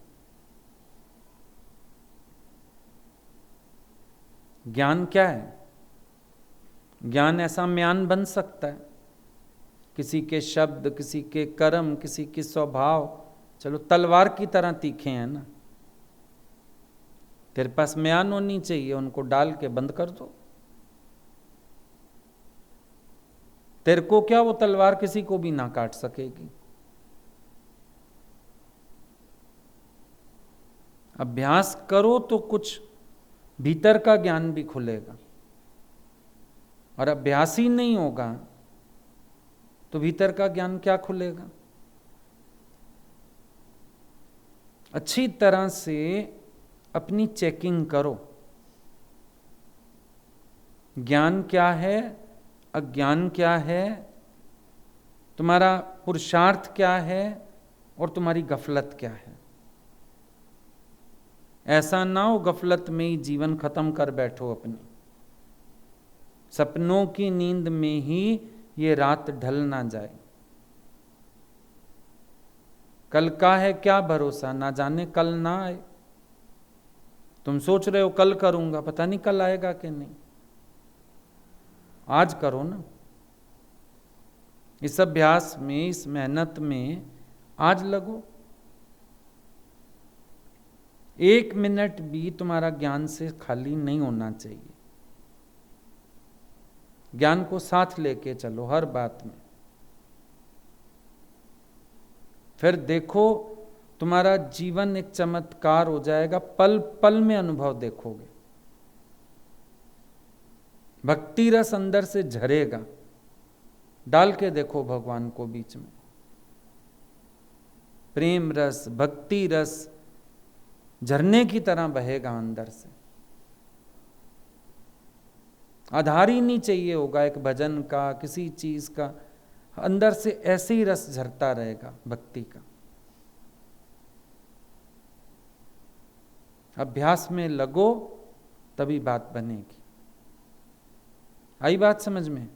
[SPEAKER 1] ज्ञान क्या है? ज्ञान ऐसा म्यान बन सकता है किसी के शब्द, किसी के कर्म, किसी के स्वभाव चलो तलवार की तरह तीखे हैं ना, तेरे पास म्यान होनी चाहिए, उनको डाल के बंद कर दो। तेरे को क्या, वो तलवार किसी को भी ना काट सकेगी। अभ्यास करो तो कुछ भीतर का ज्ञान भी खुलेगा, और अभ्यास ही नहीं होगा तो भीतर का ज्ञान क्या खुलेगा। अच्छी तरह से अपनी चेकिंग करो, ज्ञान क्या है, अज्ञान क्या है, तुम्हारा पुरुषार्थ क्या है और तुम्हारी गफलत क्या है। ऐसा ना हो गफलत में ही जीवन खत्म कर बैठो अपनी, सपनों की नींद में ही ये रात ढल ना जाए। कल का है क्या भरोसा, ना जाने कल ना आए। तुम सोच रहे हो कल करूंगा, पता नहीं कल आएगा कि नहीं। आज करो ना, इस अभ्यास में, इस मेहनत में आज लगो। 1 मिनट भी तुम्हारा ज्ञान से खाली नहीं होना चाहिए। ज्ञान को साथ लेके चलो हर बात में, फिर देखो तुम्हारा जीवन एक चमत्कार हो जाएगा। पल पल में अनुभव देखोगे, भक्ति रस अंदर से झरेगा। डाल के देखो भगवान को बीच में, प्रेम रस, भक्ति रस झरने की तरह बहेगा अंदर से। आधार ही नहीं चाहिए होगा एक भजन का, किसी चीज का, अंदर से ऐसे ही रस झरता रहेगा भक्ति का। अभ्यास में लगो तभी बात बनेगी। आई बात समझ में?